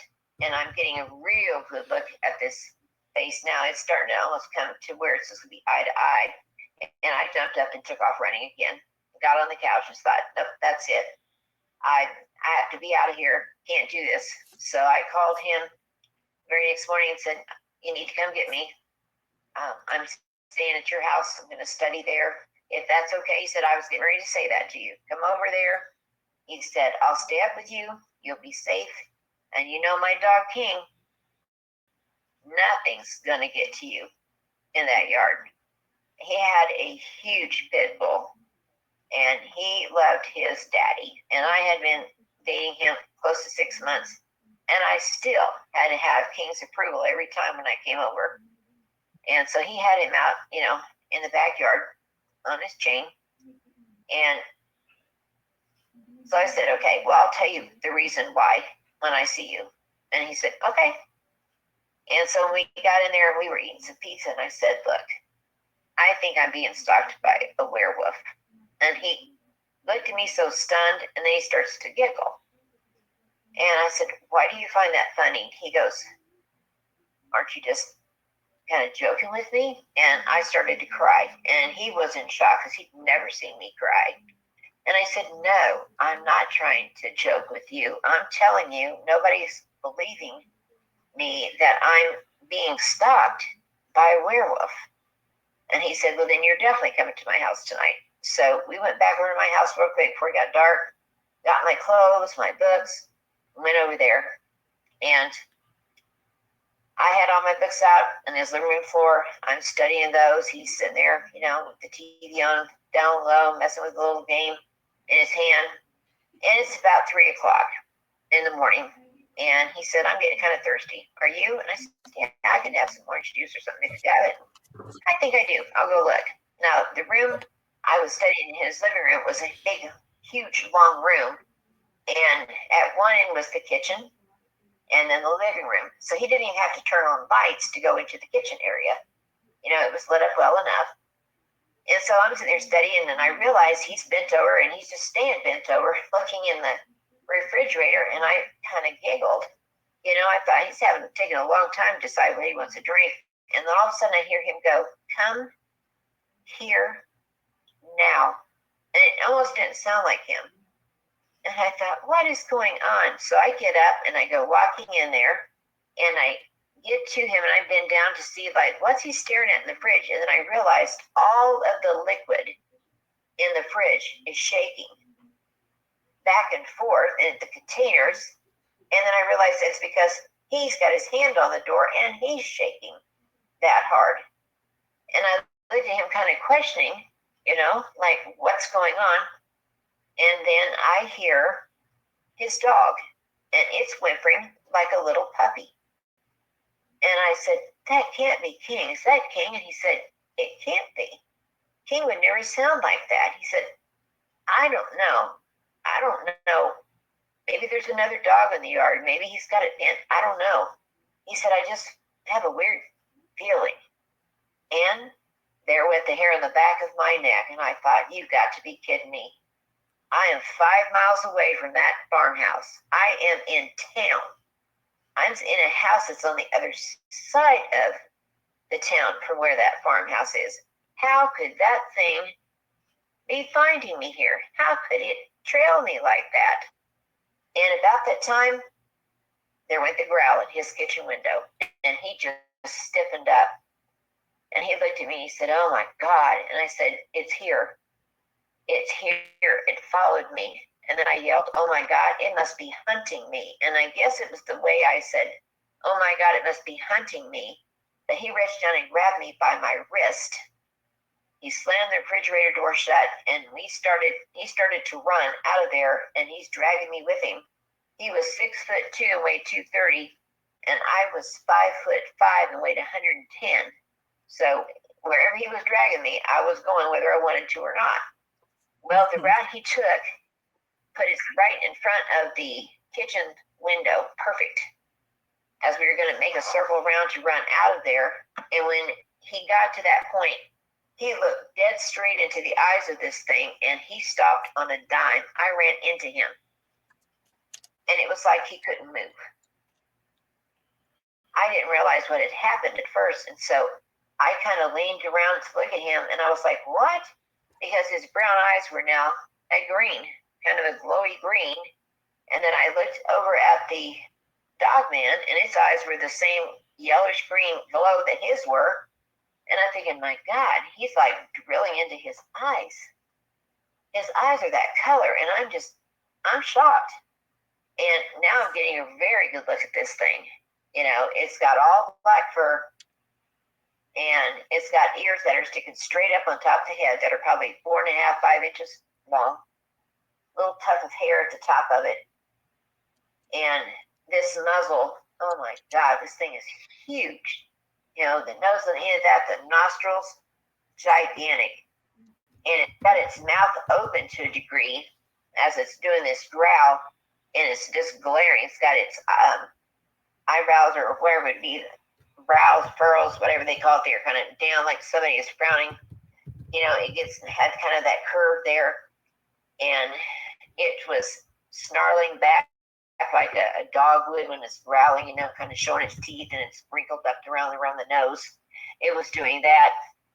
And I'm getting a real good look at this face now. It's starting to almost come to where it's supposed to be eye to eye. And I jumped up and took off running again. Got on the couch and thought, nope, that's it. I have to be out of here. Can't do this. So I called him very next morning and said, "You need to come get me. I'm staying at your house. I'm going to study there. If that's okay." He said, "I was getting ready to say that to you. Come over there." He said, "I'll stay up with you. You'll be safe. And you know my dog King, nothing's going to get to you in that yard. He had a huge pit bull, and he loved his daddy. And I had been dating him close to 6 months, and I still had to have King's approval every time when I came over. And so he had him out, in the backyard on his chain. And so I said, okay, well, I'll tell you the reason why when I see you. And he said, okay. And so we got in there and we were eating some pizza. And I said, look, I think I'm being stalked by a werewolf. And he looked at me so stunned, and then he starts to giggle. And I said, why do you find that funny? He goes, aren't you just kind of joking with me? And I started to cry. And he was in shock because he'd never seen me cry. And I said, no, I'm not trying to joke with you. I'm telling you, nobody's believing me that I'm being stalked by a werewolf. And he said, well, then you're definitely coming to my house tonight. So we went back over to my house real quick before it got dark, got my clothes, my books, went over there. And I had all my books out on his living room floor. I'm studying those. He's sitting there, with the TV on down low, messing with a little game in his hand. And it's about 3 o'clock in the morning. And he said, I'm getting kind of thirsty. Are you? And I said, yeah, I can have some orange juice or something if you got it. I think I do. I'll go look. Now, the room I was studying in his living room was a big, huge, long room. And at one end was the kitchen and then the living room. So he didn't even have to turn on lights to go into the kitchen area. It was lit up well enough. And so I'm sitting there studying, and I realize he's bent over, and he's just staying bent over, looking in the refrigerator, and I kind of giggled. I thought he's taken a long time to decide what he wants to drink. And then all of a sudden I hear him go, come here now. And it almost didn't sound like him. And I thought, what is going on? So I get up and I go walking in there, and I get to him, and I bend down to see, what's he staring at in the fridge? And then I realized all of the liquid in the fridge is shaking back and forth in the containers. And then I realized it's because he's got his hand on the door and he's shaking that hard. And I looked at him kind of questioning, what's going on? And then I hear his dog, and it's whimpering like a little puppy. And I said, that can't be King. Is that King? And he said, it can't be. King would never sound like that. He said, I don't know. Maybe there's another dog in the yard. Maybe he's got it bent. I don't know. He said, I just have a weird feeling. And there went the hair on the back of my neck. And I thought, you've got to be kidding me. I am 5 miles away from that farmhouse. I am in town. I'm in a house that's on the other side of the town from where that farmhouse is. How could that thing be finding me here? How could it trail me like that? And about that time, there went the growl at his kitchen window, and he just stiffened up. And he looked at me and he said, oh my God. And I said, it's here. It's here. It followed me. And then I yelled, oh my God, it must be hunting me. And I guess it was the way I said, oh my God, it must be hunting me, that he reached down and grabbed me by my wrist. He slammed the refrigerator door shut, and he started to run out of there, and he's dragging me with him. He was 6'2" and weighed 230, and I was 5'5" and weighed 110. So wherever he was dragging me, I was going whether I wanted to or not. Well, the route he took put us right in front of the kitchen window, perfect, as we were going to make a circle around to run out of there. And when he got to that point, he looked dead straight into the eyes of this thing, and he stopped on a dime. I ran into him, and it was like he couldn't move. I didn't realize what had happened at first, and so I kind of leaned around to look at him, and I was like, what? Because his brown eyes were now a green, kind of a glowy green. And then I looked over at the Dogman, and his eyes were the same yellowish green glow that his were. And I'm thinking, my God, he's like drilling into his eyes. His eyes are that color, and I'm shocked. And now I'm getting a very good look at this thing. It's got all black fur, and it's got ears that are sticking straight up on top of the head that are probably 4.5, 5 inches long. Little tuft of hair at the top of it. And this muzzle, oh my God, this thing is huge. The nose on the end of that, the nostrils, gigantic. And it's got its mouth open to a degree as it's doing this growl, and it's just glaring. It's got its eyebrows, or whatever it would be, brows, furrows, whatever they call it, they're kind of down like somebody is frowning. It had kind of that curve there, and it was snarling back like a dog would when it's growling, kind of showing its teeth, and it's wrinkled up around the nose. It was doing that,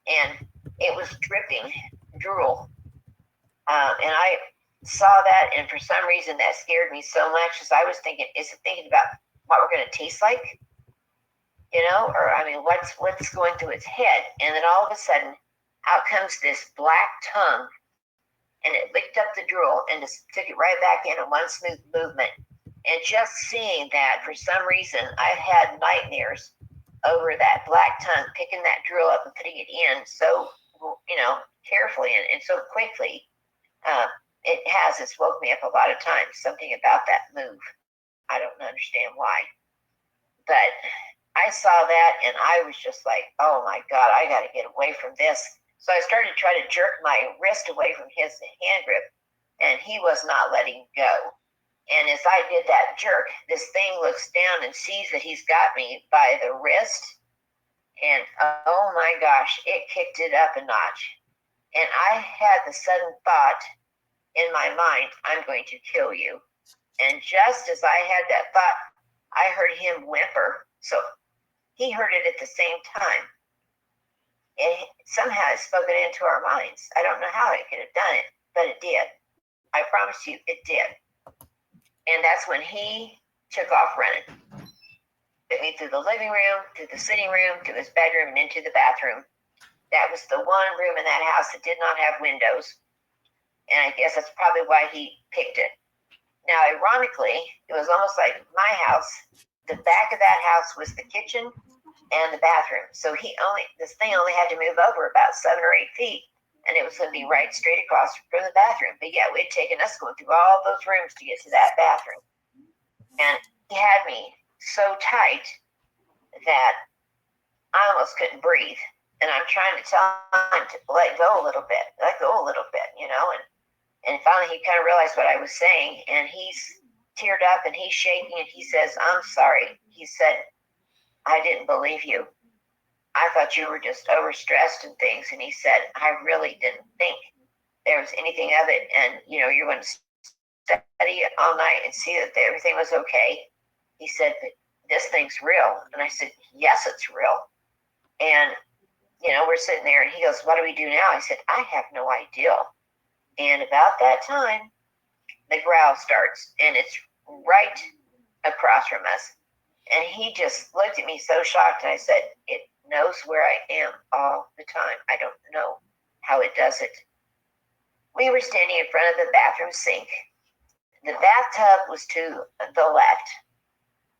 and it was dripping drool. And I saw that, and for some reason that scared me so much, because I was thinking about what we're going to taste like, or I mean, what's going through its head. And then all of a sudden, out comes this black tongue, and it licked up the drool and just took it right back in one smooth movement. And just seeing that, for some reason, I've had nightmares over that black tongue picking that drool up and putting it in so, carefully and so quickly. It's woke me up a lot of times. Something about that move. I don't understand why. But I saw that, and I was just like, oh my God, I got to get away from this. So I started trying to jerk my wrist away from his hand grip, and he was not letting go. And as I did that jerk, this thing looks down and sees that he's got me by the wrist. And oh my gosh, it kicked it up a notch. And I had the sudden thought in my mind, I'm going to kill you. And just as I had that thought, I heard him whimper. So he heard it at the same time. And somehow it spoken into our minds. I don't know how it could have done it, but it did. I promise you, it did. And that's when he took off running. Took me through the living room, through the sitting room, to his bedroom, and into the bathroom. That was the one room in that house that did not have windows. And I guess that's probably why he picked it. Now, ironically, it was almost like my house. The back of that house was the kitchen and the bathroom. So this thing only had to move over about 7 or 8 feet, and it was going to be right straight across from the bathroom. But yeah, it had taken us going through all those rooms to get to that bathroom. And he had me so tight that I almost couldn't breathe. And I'm trying to tell him to let go a little bit, and finally he kind of realized what I was saying, and he's teared up and he's shaking, and he says, I'm sorry. He said, I didn't believe you. I thought you were just overstressed and things. And he said, I really didn't think there was anything of it. And, you're going to study all night and see that everything was okay. He said, but this thing's real. And I said, yes, it's real. And, we're sitting there, and he goes, what do we do now? I said, I have no idea. And about that time, the growl starts, and it's right across from us. And he just looked at me so shocked, and I said, it knows where I am all the time. I don't know how it does it. We were standing in front of the bathroom sink. The bathtub was to the left,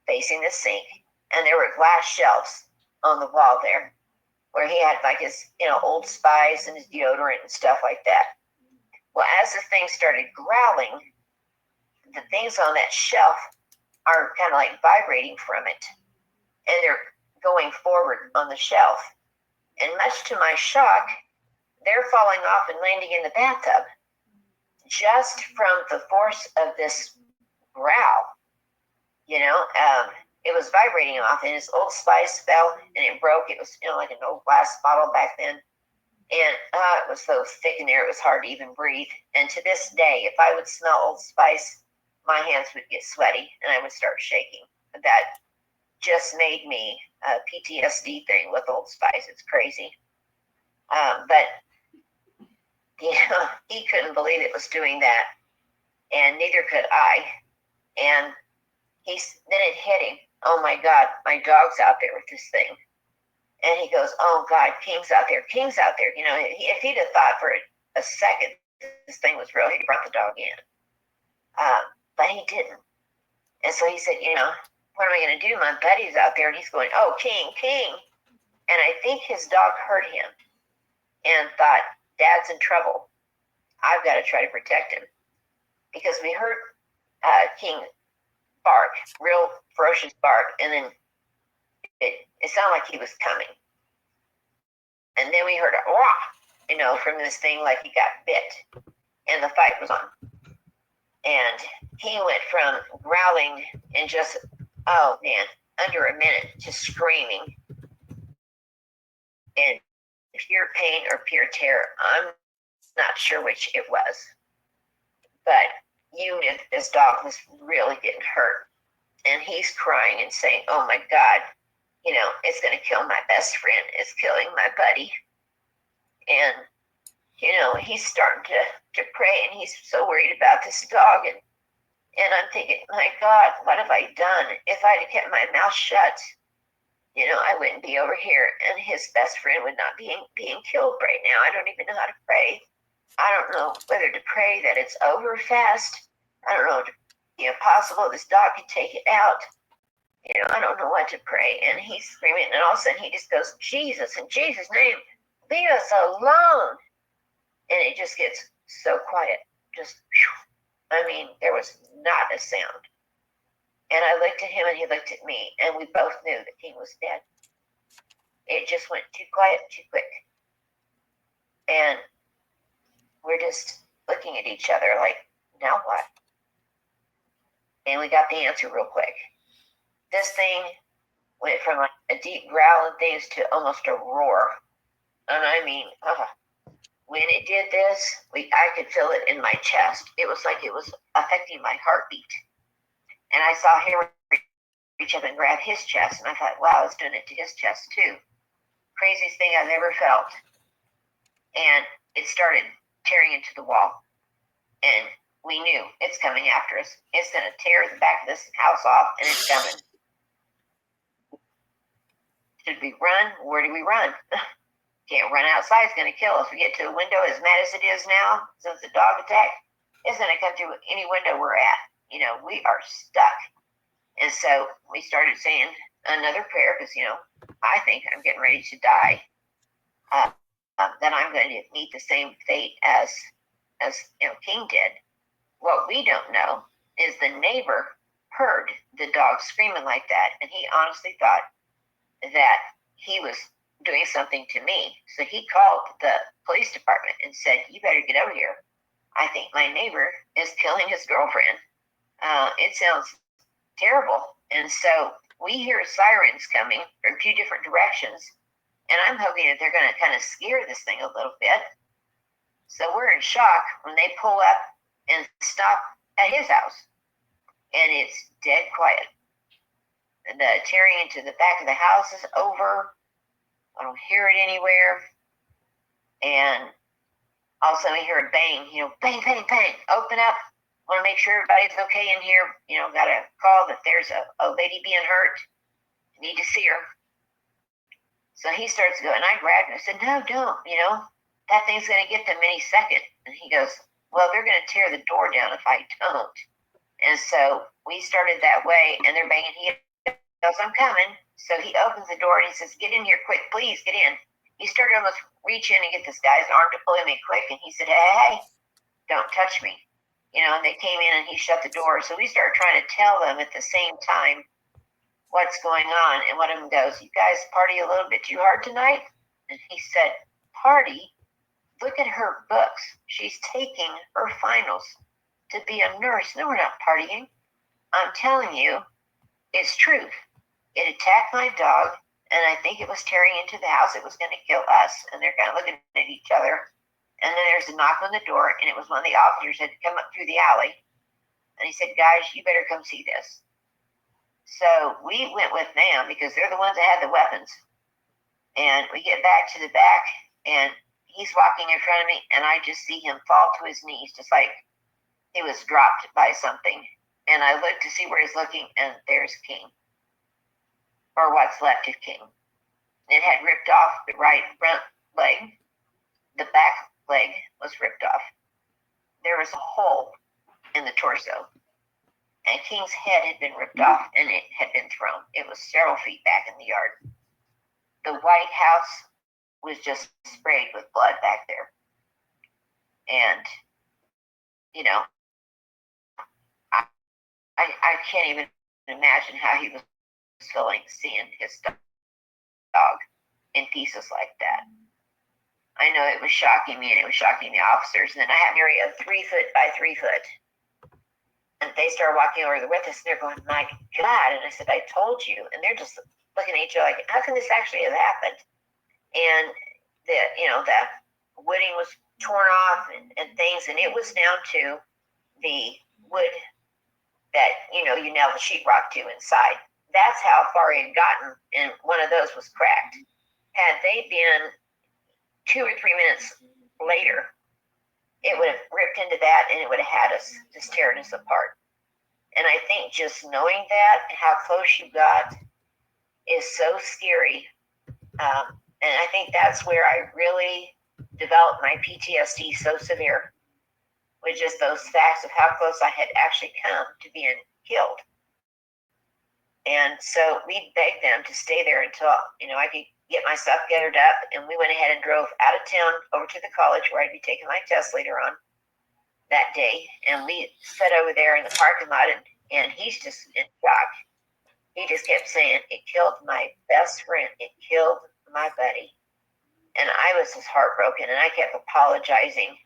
facing the sink, and there were glass shelves on the wall there, where he had like his, Old Spice and his deodorant and stuff like that. Well, as the thing started growling, the things on that shelf are kind of like vibrating from it, and they're going forward on the shelf. And much to my shock, they're falling off and landing in the bathtub just from the force of this growl. It was vibrating off, and his Old Spice fell and it broke. It was, like an old glass bottle back then. And it was so thick in there, it was hard to even breathe. And to this day, if I would smell Old Spice, my hands would get sweaty and I would start shaking. That just made me a PTSD thing with Old Spice. It's crazy. But, he couldn't believe it was doing that. And neither could I. And then it hit him. Oh my God, my dog's out there with this thing. And he goes, oh God, King's out there. King's out there. If he'd have thought for a second this thing was real, he'd brought the dog in. But he didn't. And so he said, what am I going to do? My buddy's out there, and he's going, oh, King, King. And I think his dog heard him and thought, Dad's in trouble. I've got to try to protect him. Because we heard King bark, real ferocious bark, and then it sounded like he was coming. And then we heard a wah, from this thing like he got bit. And the fight was on. And he went from growling in just, oh man, under a minute to screaming in pure pain or pure terror. I'm not sure which it was. But you knew this dog was really getting hurt. And he's crying and saying, oh my God, it's going to kill my best friend. It's killing my buddy. And, he's starting to pray, and he's so worried about this dog. And I'm thinking, my God, what have I done? If I'd have kept my mouth shut, I wouldn't be over here, and his best friend would not be being killed right now. I don't even know how to pray. I don't know whether to pray that it's over fast. I don't know if possible this dog could take it out. I don't know what to pray. And he's screaming, and all of a sudden he just goes, Jesus, in Jesus' name, leave us alone. And it just gets so quiet. Just, there was not a sound. And I looked at him, and he looked at me, and we both knew that King was dead. It just went too quiet, too quick. And we're just looking at each other like, now what? And we got the answer real quick. This thing went from like a deep growl and things to almost a roar. And when it did this, I could feel it in my chest. It was like it was affecting my heartbeat. And I saw him reach up and grab his chest, and I thought, wow, it's doing it to his chest too. Craziest thing I've ever felt. And it started tearing into the wall. And we knew it's coming after us. It's going to tear the back of this house off, and it's coming. Should we run? Where do we run? Can't run outside. It's going to kill us. We get to a window as mad as it is now since the dog attack. It's going to come through any window we're at. We are stuck. And so we started saying another prayer because, I think I'm getting ready to die. That I'm going to meet the same fate as King did. What we don't know is the neighbor heard the dog screaming like that, and he honestly thought that he was doing something to me. So he called the police department and said, you better get over here. I think my neighbor is killing his girlfriend. It sounds terrible. And so we hear sirens coming from two different directions, and I'm hoping that they're going to kind of scare this thing a little bit. So we're in shock when they pull up and stop at his house. And it's dead quiet. And the tearing into the back of the house is over. I don't hear it anywhere. And all of a sudden we hear a bang, bang, bang, bang. Open up. Want to make sure everybody's okay in here. Got a call that there's a lady being hurt. Need to see her. So he starts going, and I grabbed him. I said, no, don't, that thing's going to get them any second. And he goes, well, they're going to tear the door down if I don't. And so we started that way, and they're banging. He goes, I'm coming. So he opens the door, and he says, get in here quick, please, get in. He started almost reaching and get this guy's arm to pull him in quick, and he said, hey, don't touch me. And they came in, and he shut the door. So we started trying to tell them at the same time what's going on. And one of them goes, you guys party a little bit too hard tonight? And he said, party? Look at her books. She's taking her finals to be a nurse. No, we're not partying. I'm telling you, it's truth. It attacked my dog, and I think it was tearing into the house. It was going to kill us. And they're kind of looking at each other. And then there's a knock on the door, and it was one of the officers that had come up through the alley. And he said, guys, you better come see this. So we went with them because they're the ones that had the weapons. And we get back to the back, and he's walking in front of me, and I just see him fall to his knees, just like he was dropped by something. And I look to see where he's looking, and there's King, or what's left of King. It had ripped off the right front leg. The back leg was ripped off. There was a hole in the torso. and King's head had been ripped off and it had been thrown. It was several feet back in the yard. The White House was just sprayed with blood back there. And, you know, I can't even imagine how he was feeling seeing his dog in pieces like that. I know it was shocking me, and it was shocking the officers. And then I have an area of 3 foot by 3 foot. And they started walking over with us, and they're going, my God. And I said, I told you. And they're just looking at each other like, how can this actually have happened? And the wooding was torn off and things, and it was down to the wood that, you nail the sheetrock to inside. That's how far he had gotten, and one of those was cracked. Had they been 2 or 3 minutes later, it would have ripped into that, and it would have had us just tearing us apart. And I think just knowing that, how close you got, is so scary. And I think that's where I really developed my PTSD so severe, was just those facts of how close I had actually come to being killed. And so we begged them to stay there until, I could get myself gathered up. And we went ahead and drove out of town over to the college where I'd be taking my test later on that day. And we sat over there in the parking lot, and he's just in shock. He just kept saying, it killed my best friend. It killed my buddy. And I was just heartbroken, and I kept apologizing.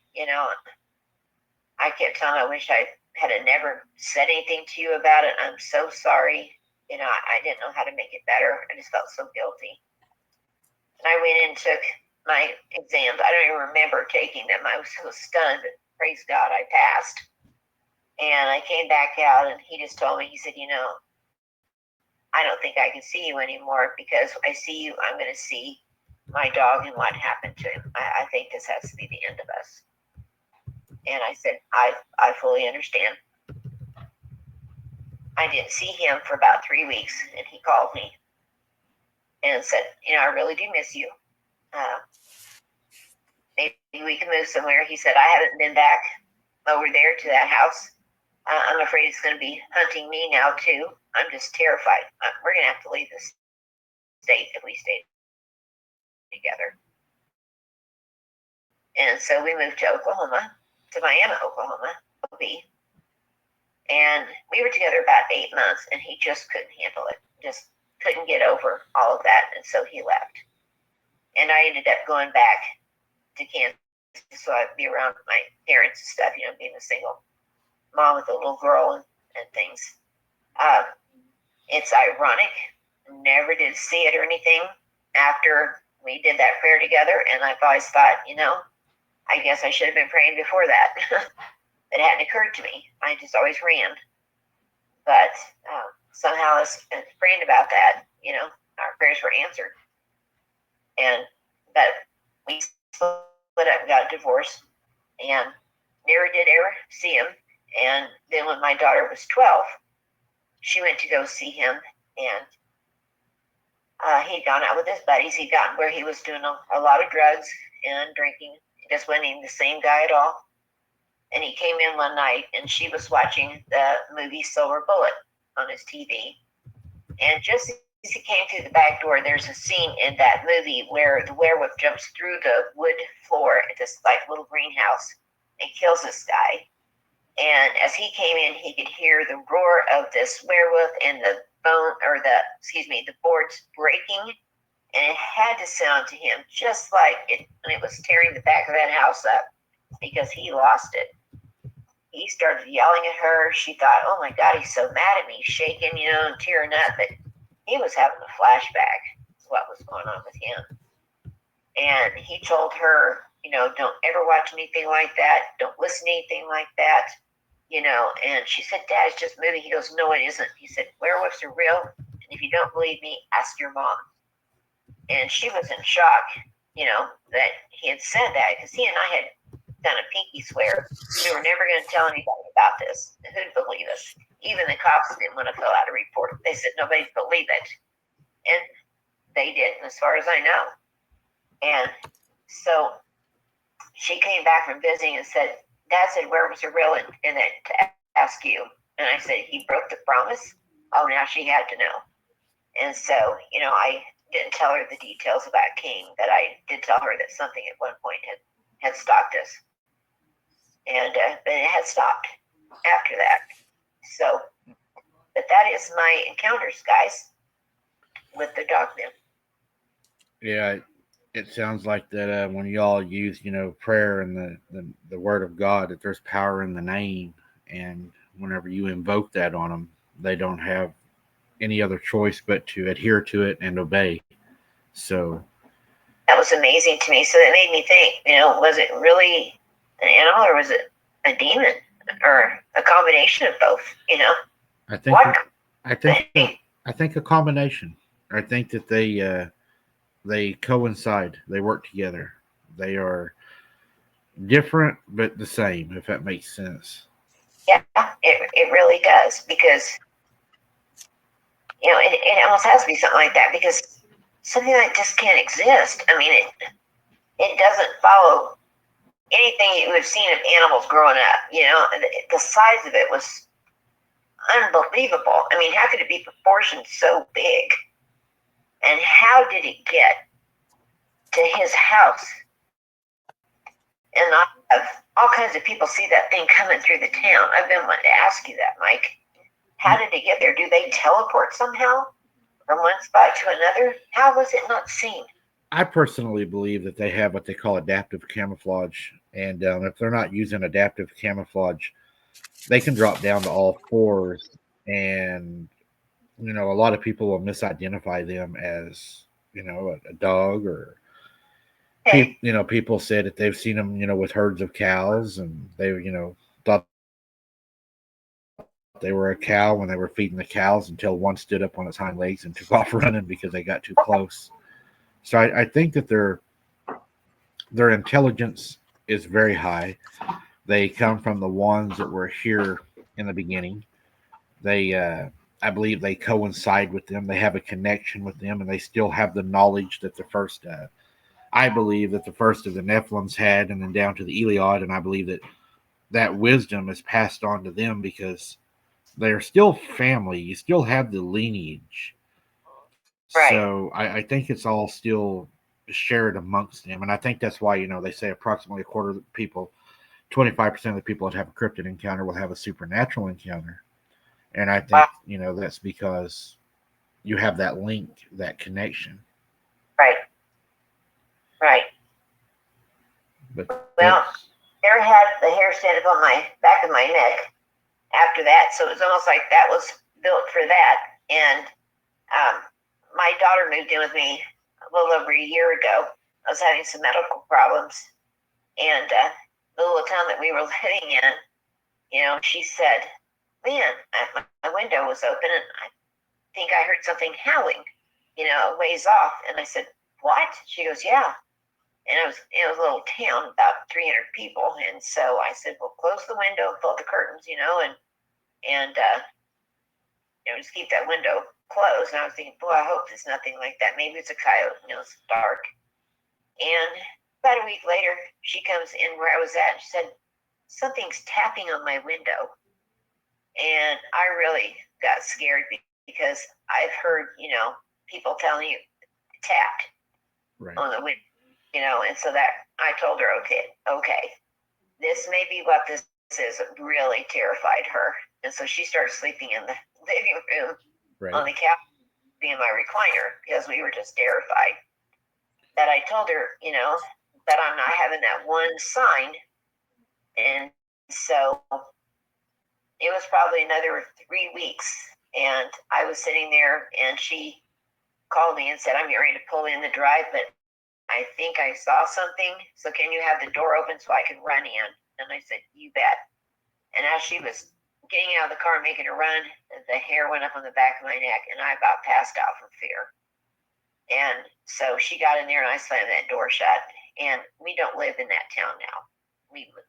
I kept telling him I wish I had never said anything to you about it. I'm so sorry. I didn't know how to make it better. I just felt so guilty. And I went in and took my exams. I don't even remember taking them. I was so stunned, but praise God, I passed. And I came back out, and he just told me, he said, I don't think I can see you anymore, because I see you, I'm going to see my dog and what happened to him. I think this has to be the end of us. And I said, I fully understand. I didn't see him for about 3 weeks, and he called me and said, I really do miss you. Maybe we can move somewhere. He said, I haven't been back over there to that house. I'm afraid it's going to be hunting me now, too. I'm just terrified. We're going to have to leave this state if we stay together. And so we moved to Miami, Oklahoma, OB. And we were together about 8 months, and he just couldn't handle it. Just couldn't get over all of that, and so he left. And I ended up going back to Kansas so I'd be around my parents and stuff, being a single mom with a little girl and things. It's ironic. Never did see it or anything after we did that prayer together, and I've always thought, I guess I should have been praying before that. It hadn't occurred to me. I just always ran. But somehow, as praying about that, our prayers were answered. But we split up and got a divorce, and never did ever see him. And then when my daughter was 12, she went to go see him, and he'd gone out with his buddies. He'd gotten where he was doing a lot of drugs and drinking. He just wasn't even the same guy at all. And he came in one night, and she was watching the movie Silver Bullet on his TV. And just as he came through the back door, there's a scene in that movie where the werewolf jumps through the wood floor at this little greenhouse and kills this guy. And as he came in, he could hear the roar of this werewolf and the boards breaking. And it had to sound to him just like it when it was tearing the back of that house up, because he lost it. He started yelling at her. She thought, oh my God, he's so mad at me, shaking, and tearing up. But he was having a flashback. That's what was going on with him. And he told her, don't ever watch anything like that. Don't listen to anything like that. And she said, Dad, it's just a movie. He goes, no, it isn't. He said, werewolves are real. And if you don't believe me, ask your mom. And she was in shock, that he had said that, because he and I had done a pinky swear. We were never going to tell anybody about this. Who'd believe us? Even the cops didn't want to fill out a report. They said nobody'd believe it. And they didn't, as far as I know. And so she came back from visiting and said, Dad said werewolves are real, and that to ask you. And I said, he broke the promise? Oh, now she had to know. And so, I didn't tell her the details about King, but I did tell her that something at one point had stalked us. And but it had stopped after that. So, but that is my encounters, guys, with the Dogman. Yeah, it sounds like that when y'all use, prayer and the word of God, that there's power in the name, and whenever you invoke that on them, they don't have any other choice but to adhere to it and obey. So That was amazing to me. So that made me think, was it really an animal or was it a demon or a combination of both? I think What? I think I think a combination. I think that they coincide. They work together. They are different but the same, if that makes sense. Yeah, it really does, because it almost has to be something like that, because something that just can't exist. I mean, it doesn't follow anything you have seen of animals growing up. The size of it was unbelievable. I mean, how could it be proportioned so big? And how did it get to his house? And I have all kinds of people see that thing coming through the town. I've been wanting to ask you that, Mike. How did it get there? Do they teleport somehow from one spot to another? How was it not seen? I personally believe that they have what they call adaptive camouflage, and if they're not using adaptive camouflage, they can drop down to all fours, and a lot of people will misidentify them as a dog, or Okay. people said that they've seen them with herds of cows, and they thought they were a cow when they were feeding the cows until one stood up on its hind legs and took off running because they got too close. So I think that their intelligence is very high. They come from the ones that were here in the beginning. They, I believe, they coincide with them. They have a connection with them, and they still have the knowledge that the first. I believe that the first of the Nephilims had, and then down to the Eliod, and I believe that wisdom is passed on to them because they're still family. You still have the lineage. Right. So I think it's all still shared amongst them. And I think that's why, they say approximately a quarter of the people, 25% of the people that have a cryptid encounter will have a supernatural encounter. And I think, that's because you have that link, that connection. Right. Right. But Well, there had the hair stand up on my back of my neck after that, so it was almost like that was built for that. And my daughter moved in with me a little over a year ago. I was having some medical problems, and the little town that we were living in, she said, "Man, my window was open, and I think I heard something howling, a ways off." And I said, "What?" She goes, "Yeah." And it was a little town, about 300 people, and so I said, "Well, close the window, pull the curtains, and just keep that window closed." And I was thinking, boy, I hope it's nothing like that. Maybe it's a coyote. It's dark. And about a week later, she comes in where I was at. And she said, "Something's tapping on my window." And I really got scared because I've heard, people telling you tapped right. on the window, and so that I told her, okay, this may be what this is. It really terrified her. And so she started sleeping in the living room on the couch in my recliner because we were just terrified. That I told her, that I'm not having that one sign. And so it was probably another 3 weeks. And I was sitting there and she called me and said, "I'm getting ready to pull in the drive, but I think I saw something. So can you have the door open so I can run in?" And I said, "You bet." And as she was getting out of the car and making a run, the hair went up on the back of my neck and I about passed out from fear. And so she got in there and I slammed that door shut. And we don't live in that town now. We moved.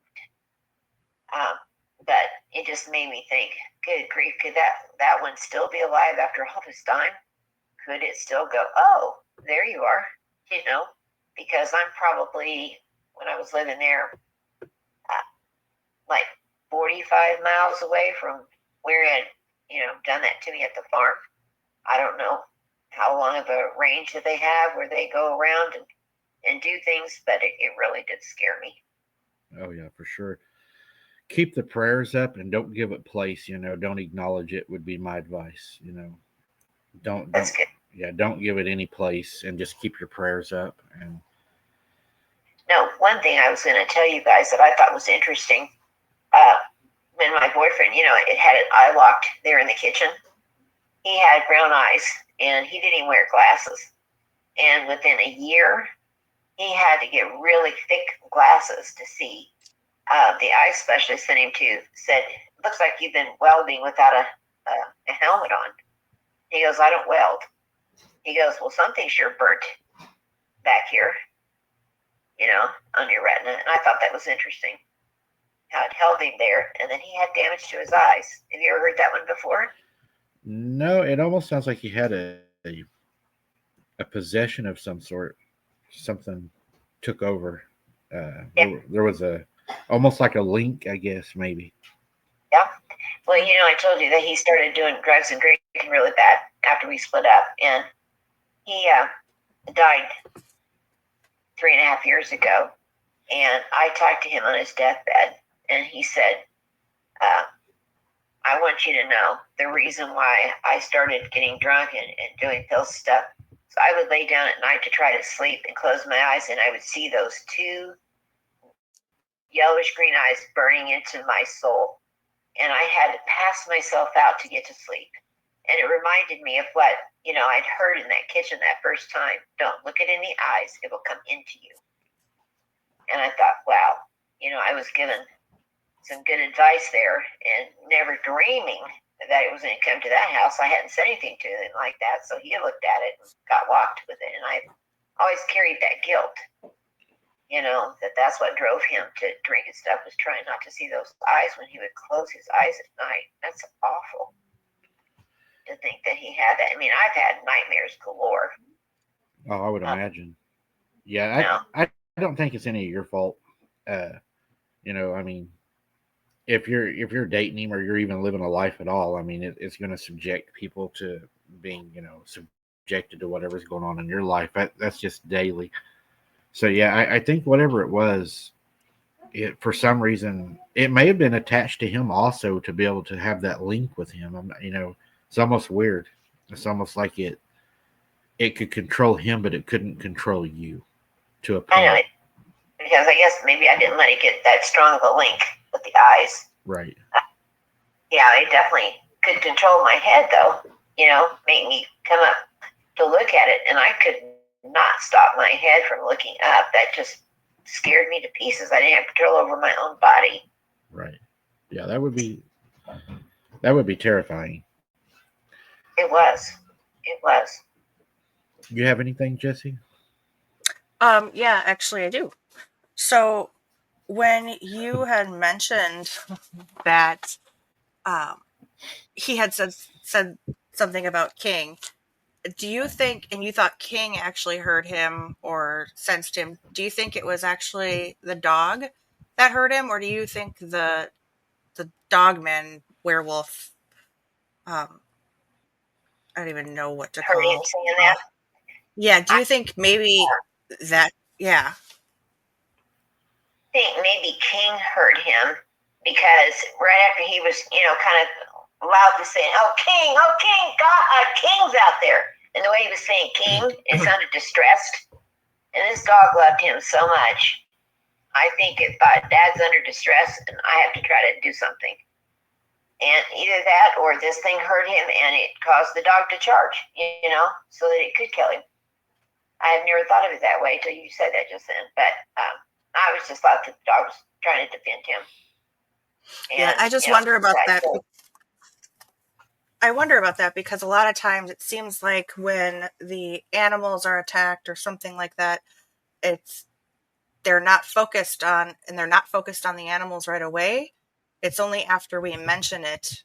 But it just made me think, good grief, could that one still be alive after all this time? Could it still go, "Oh, there you are," because I'm probably, when I was living there, like 45 miles away from where it had, done that to me at the farm. I don't know how long of a range that they have where they go around and do things, but it really did scare me. Oh yeah, for sure. Keep the prayers up and don't give it place. Don't acknowledge it would be my advice. Don't That's good. yeah, don't give it any place and just keep your prayers up. And No, one thing I was going to tell you guys that I thought was interesting, uh, when my boyfriend, it had an eye locked there in the kitchen. He had brown eyes and he didn't even wear glasses. And within a year, he had to get really thick glasses to see. The eye specialist sent him to said, "Looks like you've been welding without a helmet on." He goes, "I don't weld." He goes, "Well, something sure burnt back here, on your retina." And I thought that was interesting how it held him there, and then he had damage to his eyes. Have you ever heard that one before? no, it almost sounds like he had a possession of some sort. Something took over. Yeah. There was a almost like a link, I guess, maybe. Yeah. Well, I told you that he started doing drugs and drinking really bad after we split up, and he died 3.5 years ago. And I talked to him on his deathbed, and he said, uh, "I want you to know the reason why I started getting drunk and doing pill stuff. So I would lay down at night to try to sleep and close my eyes, and I would see those two yellowish green eyes burning into my soul. And I had to pass myself out to get to sleep. And it reminded me of what, I'd heard in that kitchen that first time. Don't look it in the eyes, it will come into you." And I thought, wow, I was given some good advice there and never dreaming that it was going to come to that house. I hadn't said anything to him like that. So he looked at it and got walked with it. And I always carried that guilt, that's what drove him to drink and stuff, was trying not to see those eyes when he would close his eyes at night. That's awful to think that he had that. I mean, I've had nightmares galore. Oh, I would imagine. Yeah, No, I don't think it's any of your fault. I mean, if you're dating him or you're even living a life at all, I mean, it's going to subject people to being, subjected to whatever's going on in your life. That's just daily. So yeah, I think whatever it was, it for some reason it may have been attached to him also to be able to have that link with him. It's almost weird. It's almost like it could control him, but it couldn't control you to a I know point. it, because I guess maybe I didn't let it get that strong of a link with the eyes. Right. Yeah, it definitely could control my head, though. Make me come up to look at it, and I could not stop my head from looking up. That just scared me to pieces. I didn't have control over my own body. Right. Yeah, that would be terrifying. It was. It was. You have anything, Jesse? Yeah, actually I do. So when you had mentioned that um, he had said something about King, do you think, and you thought King actually heard him or sensed him, do you think it was actually the dog that heard him, or do you think the Dogman werewolf, um, I don't even know what to Heard him call, saying that. yeah, do I you think maybe that, yeah, think maybe King heard him because right after he was, kind of loudly saying, oh, King, God, King's out there." And the way he was saying King, it sounded distressed. And this dog loved him so much. I think it thought Dad's under distress and I have to try to do something. And either that or this thing hurt him and it caused the dog to charge, so that it could kill him. I have never thought of it that way until you said that just then. But I was just thought that the dog was trying to defend him. And, yeah, I just wonder about that. I wonder about that because a lot of times it seems like when the animals are attacked or something like that, it's they're not focused on the animals right away. It's only after we mention it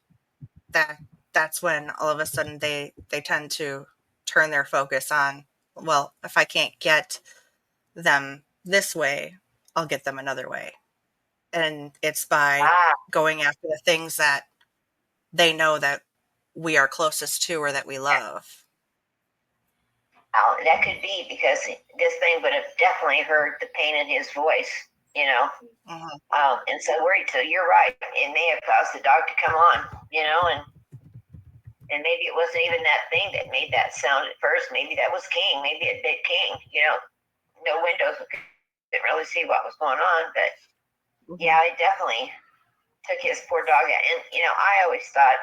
that that's when all of a sudden they tend to turn their focus on, well, if I can't get them this way, I'll get them another way. And it's by Ah, going after the things that they know that we are closest to or that we love. Oh, that could be because this thing would have definitely heard the pain in his voice, and so worried. So you're right. It may have caused the dog to come on, and maybe it wasn't even that thing that made that sound at first. Maybe that was King. Maybe it bit King. No windows, didn't really see what was going on. But yeah, it definitely took his poor dog out. And I always thought,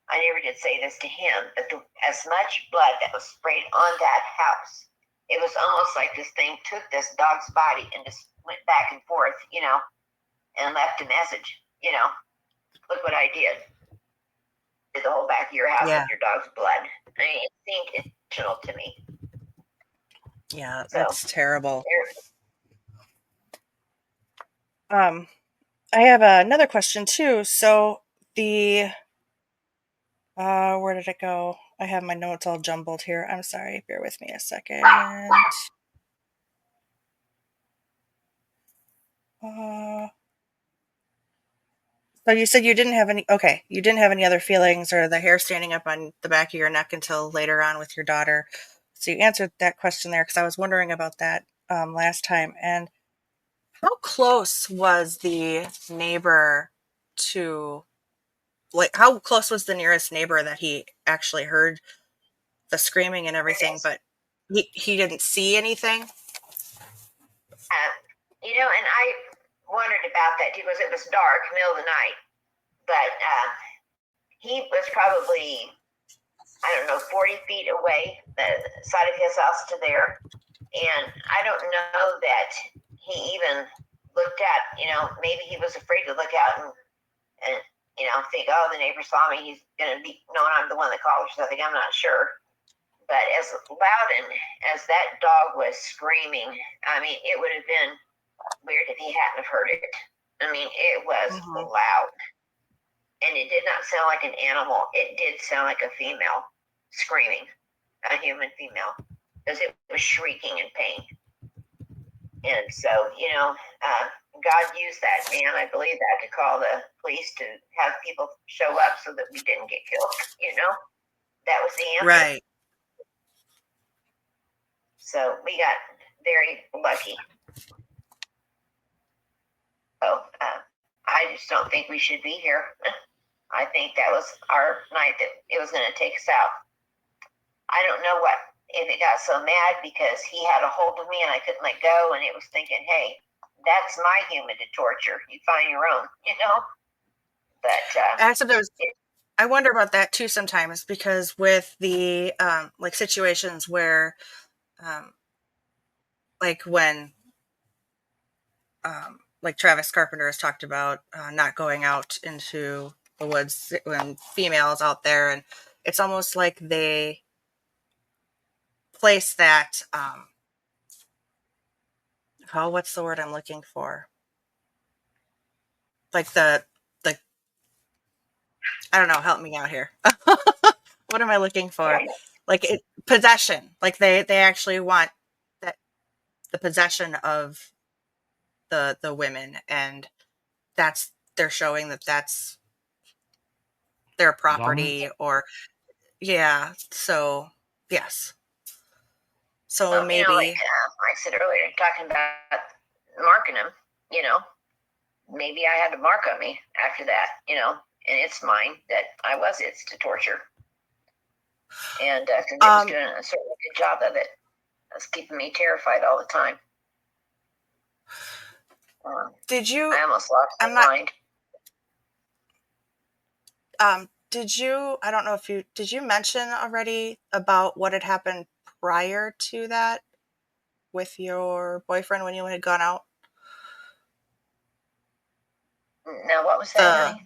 I never did say this to him, but as much blood that was sprayed on that house, it was almost like this thing took this dog's body and just went back and forth, and left a message. Look what I did. Did the whole back of your house with your dog's blood. I mean, it seemed intentional to me. Yeah, that's terrible. I have another question too. So where did it go? I have my notes all jumbled here. I'm sorry. Bear with me a second. So you said you didn't have any other feelings or the hair standing up on the back of your neck until later on with your daughter. So you answered that question there because I was wondering about that last time. And how close was the neighbor to, how close was the nearest neighbor that he actually heard the screaming and everything, but he didn't see anything? And I wondered about that too because it was dark, middle of the night. But he was probably, 40 feet away, the side of his house to there. And I don't know that he even looked at, maybe he was afraid to look out and think, oh, the neighbor saw me. He's going to be knowing I'm the one that called or something. I'm not sure. But as loud and as that dog was screaming, I mean, it would have been weird if he hadn't have heard it. I mean, it was loud. And it did not sound like an animal. It did sound like a female screaming, a human female, because it was shrieking in pain. And so, God used that, man. I believe that to call the police to have people show up so that we didn't get killed. That was the answer. Right. So we got very lucky. So I just don't think we should be here. I think that was our night that it was going to take us out. I don't know if it got so mad because he had a hold of me and I couldn't let go, and it was thinking, hey, that's my human to torture. You find your own, But I wonder about that too sometimes because with the situations where like when like Travis Carpenter has talked about not going out into the woods when females out there, and it's almost like they place that what's the word I'm looking for? Like the I don't know, help me out here. What am I looking for? Like possession. Like they actually want that the possession of the women, and they're showing that that's their property. Dominant? Or so yes. So maybe like I said earlier, talking about marking them, maybe I had a mark on me after that, and it's mine that it's to torture. And it was doing a sort of good job of it. It's keeping me terrified all the time. I almost lost my mind. I don't know if did you mention already about what had happened prior to that with your boyfriend when you had gone out? No, what was that,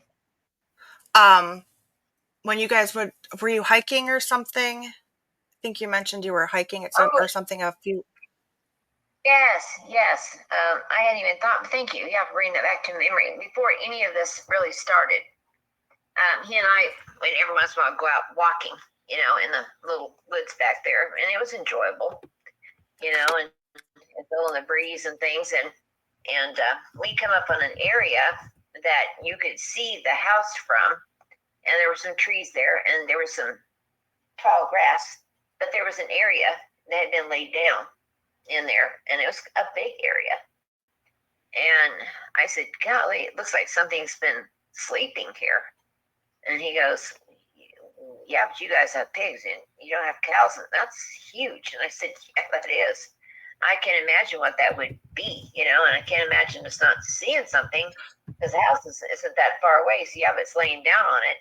honey? When you guys were you hiking or something? I think you mentioned you were hiking at or something a few. Yes. I hadn't even thought. Thank you. Yeah, for bringing that back to memory. Before any of this really started, he and I, every once in a while, go out walking, in the little woods back there, and it was enjoyable, and feeling the breeze and things, and we come up on an area that you could see the house from, and there were some trees there, and there was some tall grass, but there was an area that had been laid down in there, and it was a big area. And I said, golly, it looks like something's been sleeping here. And he goes, yeah, but you guys have pigs and you don't have cows. And that's huge. And I said, yeah, that is. I can imagine what that would be, and I can't imagine us not seeing something because the house isn't that far away. So yeah, but it's laying down on it.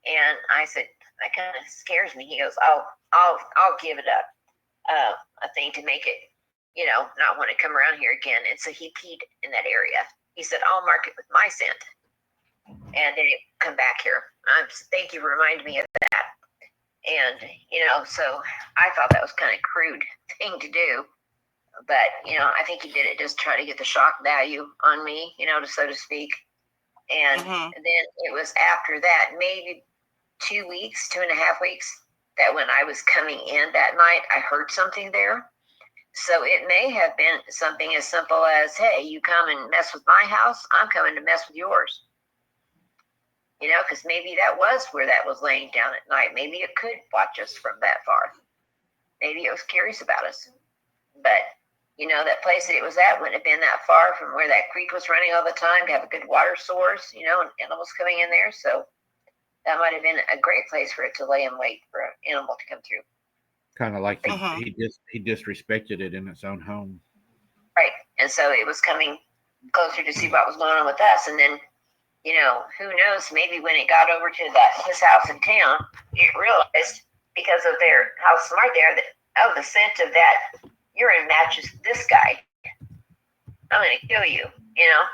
And I said, that kind of scares me. He goes, oh, I'll give it up a thing to make it, not want to come around here again. And so he peed in that area. He said, I'll mark it with my scent. And then it come back here. Thank you for reminding me of that. And, so I thought that was kind of crude thing to do. But, I think he did it just to try to get the shock value on me, so to speak. And then it was after that, maybe 2.5 weeks, that when I was coming in that night, I heard something there. So it may have been something as simple as, hey, you come and mess with my house, I'm coming to mess with yours. Because maybe that was where that was laying down at night. Maybe it could watch us from that far. Maybe it was curious about us. But, that place that it was at wouldn't have been that far from where that creek was running all the time to have a good water source, and animals coming in there. So that might have been a great place for it to lay in wait for an animal to come through. Kind of like he disrespected it in its own home. Right. And so it was coming closer to see what was going on with us. And then, who knows, maybe when it got over to his house in town, it realized because of how smart they are that, the scent of that urine matches this guy. I'm going to kill you.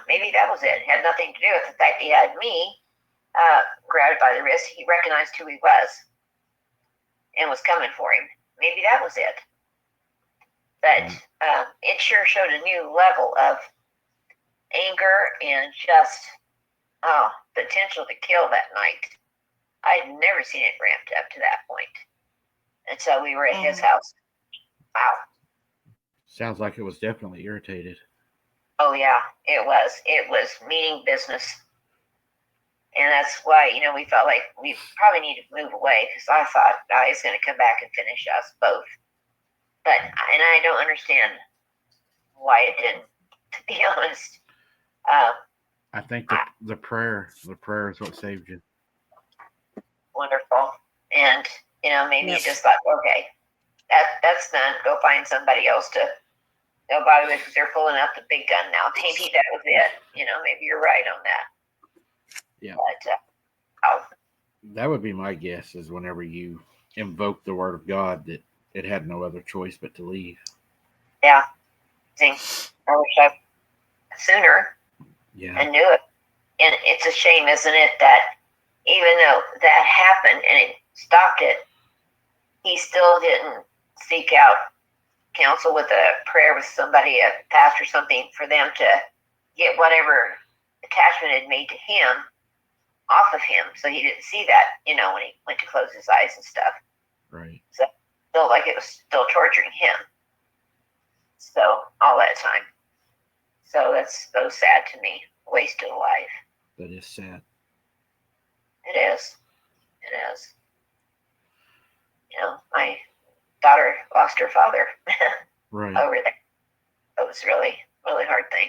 Maybe that was it. It had nothing to do with the fact he had me grabbed by the wrist. He recognized who he was and was coming for him. Maybe that was it. But it sure showed a new level of anger and just potential to kill that night. I'd never seen it ramped up to that point. And so we were at his house. Wow. Sounds like it was definitely irritated. Oh, yeah, it was. It was meaning business. And that's why, we felt like we probably need to move away because I thought he's going to come back and finish us both. And I don't understand why it didn't, to be honest. I think the prayer is what saved you. Wonderful. And, maybe you just thought, okay, that's done. Go find somebody else to go bother with because they're pulling out the big gun now. Maybe that was it. Maybe you're right on that. Yeah. But, that would be my guess is whenever you invoke the word of God that it had no other choice but to leave. Yeah. I wish I sooner and knew it. And it's a shame, isn't it, that even though that happened and it stopped it, he still didn't seek out counsel with a prayer with somebody, a pastor or something, for them to get whatever attachment had made to him off of him. So he didn't see that, when he went to close his eyes and stuff. Right. So it felt like it was still torturing him. So all that time. So that's so sad to me. Wasted a life. That is sad. It is. It is. My daughter lost her father right over there. It was really, really hard thing.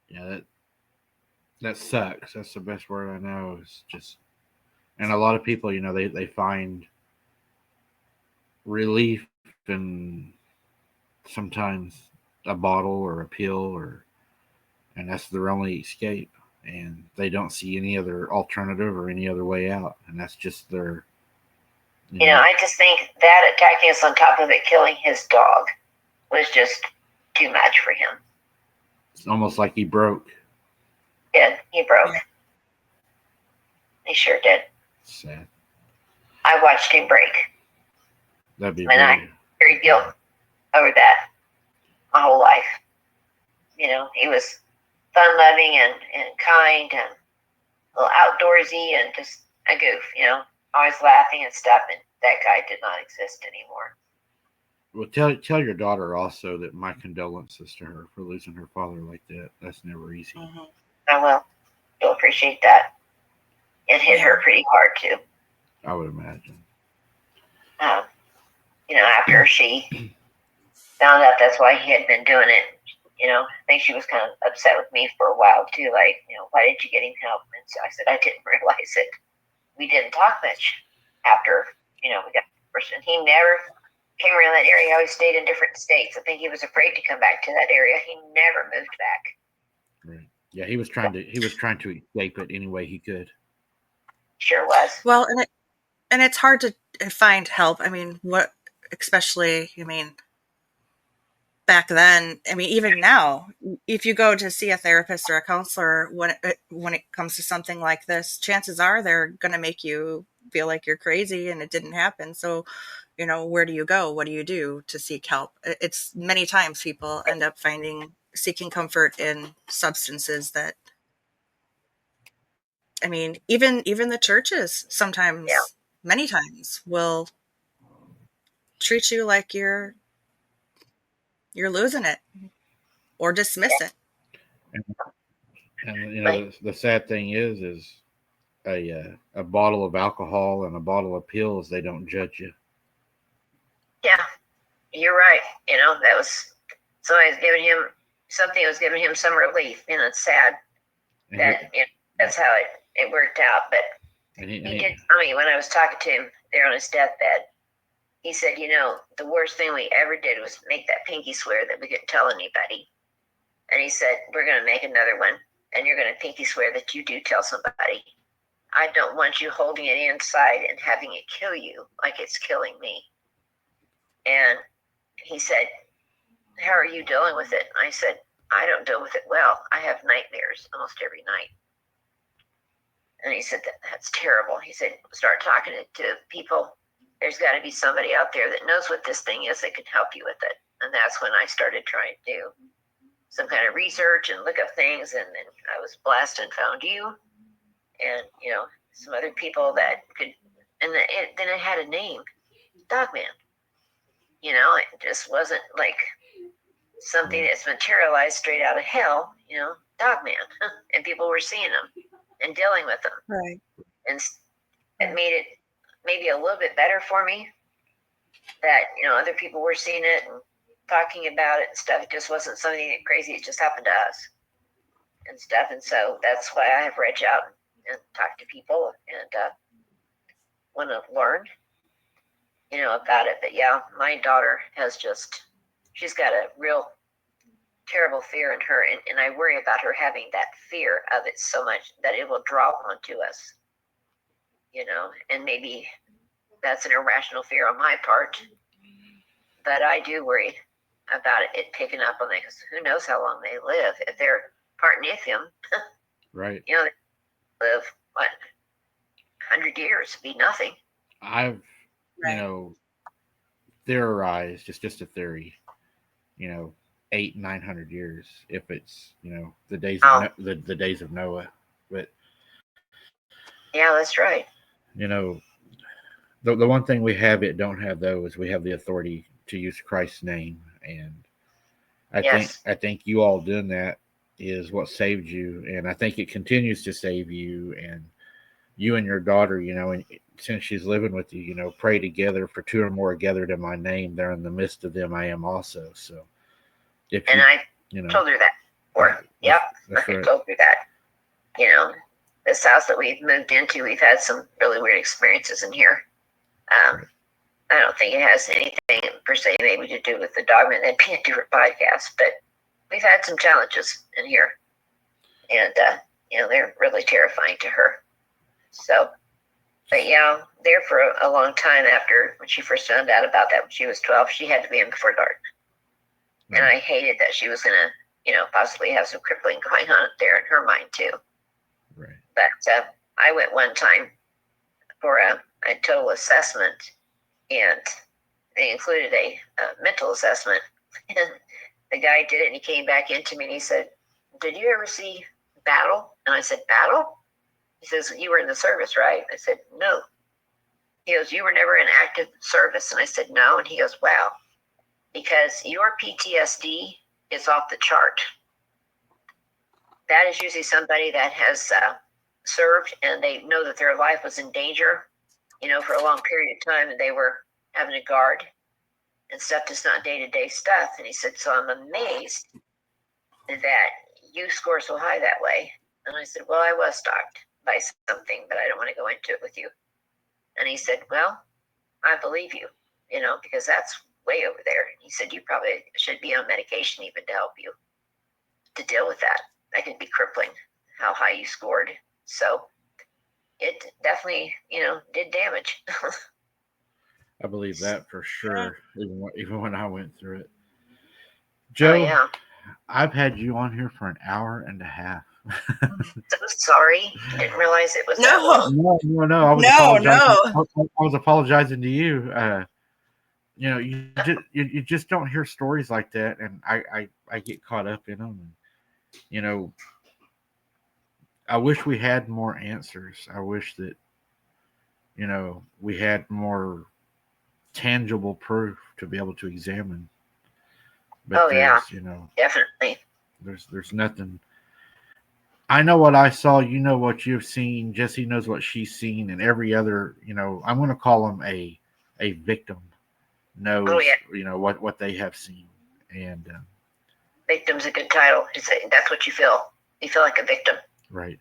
Yeah, that sucks. That's the best word I know. It's just, and a lot of people, they find relief in sometimes a bottle or a pill, and that's their only escape, and they don't see any other alternative or any other way out, and that's just their. I just think that attacking us on top of it, killing his dog, was just too much for him. It's almost like he broke. Yeah, he broke. He sure did. Sad. I watched him break. That'd be and I carried guilt over that my whole life. He was fun-loving and kind and a little outdoorsy and just a goof, always laughing and stuff, and that guy did not exist anymore. Well, tell your daughter also that my condolences to her for losing her father like that. That's never easy. I will. You'll appreciate that. it hit her pretty hard too. I would imagine. After she found out that's why he had been doing it, I think she was kind of upset with me for a while too. Like, why didn't you get him help? And so I said, I didn't realize it. We didn't talk much after, we got first. And he never came around that area. He always stayed in different states. I think he was afraid to come back to that area. He never moved back. Right. Yeah, he was trying to escape it any way he could. Sure was. Well, and it's hard to find help. I mean, back then, even now, if you go to see a therapist or a counselor, when it comes to something like this, chances are they're going to make you feel like you're crazy and it didn't happen. So, where do you go? What do you do to seek help? It's many times people end up seeking comfort in substances that, even the churches sometimes, many times, will treat you like you're losing it or dismiss it. And the sad thing is a bottle of alcohol and a bottle of pills, they don't judge you. Yeah, you're right. That was somebody was giving him something that was giving him some relief. It's sad that that's how it worked out. But he did tell me when I was talking to him there on his deathbed, he said, the worst thing we ever did was make that pinky swear that we couldn't tell anybody. And he said, we're going to make another one, and you're going to pinky swear that you do tell somebody. I don't want you holding it inside and having it kill you like it's killing me. And he said, how are you dealing with it? And I said, I don't deal with it well. I have nightmares almost every night. And he said, that's terrible. He said, start talking to people. There's got to be somebody out there that knows what this thing is that can help you with it. And that's when I started trying to do some kind of research and look up things. And then I was blessed and found you and, some other people that could. And then it had a name, Dogman. It just wasn't like something that's materialized straight out of hell, Dogman. And people were seeing them and dealing with them. Right. And it made it maybe a little bit better for me that, other people were seeing it and talking about it and stuff. It just wasn't something crazy. It just happened to us and stuff. And so that's why I have reached out and talked to people and want to learn, about it. But yeah, my daughter she's got a real terrible fear in her. And I worry about her having that fear of it so much that it will draw onto us, and maybe that's an irrational fear on my part. But I do worry about it picking up on it because who knows how long they live. If they're part Nephilim, right? They live 100 years, be nothing. I've theorized, just a theory, 800-900 years if it's the days of the days of Noah. But yeah, that's right. The one thing we don't have though is we have the authority to use Christ's name, and I think you all doing that is what saved you, and I think it continues to save you, and you and your daughter, and since she's living with you, pray together. For two or more gathered in my name, there in the midst of them I am also. So I told her that before. Yep, I told her that. This house that we've moved into, we've had some really weird experiences in here. I don't think it has anything per se maybe to do with the Dogman. That'd be a different podcast, but we've had some challenges in here, and they're really terrifying to her. So, but yeah, there for a long time after when she first found out about that when she was 12, she had to be in before dark, and I hated that she was gonna, possibly have some crippling going on there in her mind too. Right. But I went one time for a total assessment, and they included a mental assessment. And the guy did it, and he came back into me and he said, "Did you ever see battle?" And I said, "Battle?" He says, "You were in the service, right?" I said, "No." He goes, "You were never in active service?" And I said, "No." And he goes, "Wow, because your PTSD is off the chart. That is usually somebody that has served and they know that their life was in danger, for a long period of time, and they were having a guard and stuff, just not day-to-day stuff. And he said, so I'm amazed that you score so high that way. And I said, well, I was stalked by something, but I don't want to go into it with you. And he said, well, I believe you, because that's way over there. He said, you probably should be on medication even to help you to deal with that. That can be crippling, how high you scored. So it definitely, did damage. I believe that for sure, even when I went through it. Oh, Joe, yeah. I've had you on here for an hour and a half. So sorry. Didn't realize it was that No, long. No. I was no, apologizing. no. I was apologizing to you. You just don't hear stories like that, and I get caught up in them. And, I wish we had more answers. I wish that we had more tangible proof to be able to examine. But Oh, yeah. Definitely. there's nothing. I know what I saw. You know what you've seen. Jesse knows what she's seen, and every other. I'm going to call them a victim knows. Oh, yeah. What they have seen, and Victim's a good title. That's what you feel. You feel like a victim. right.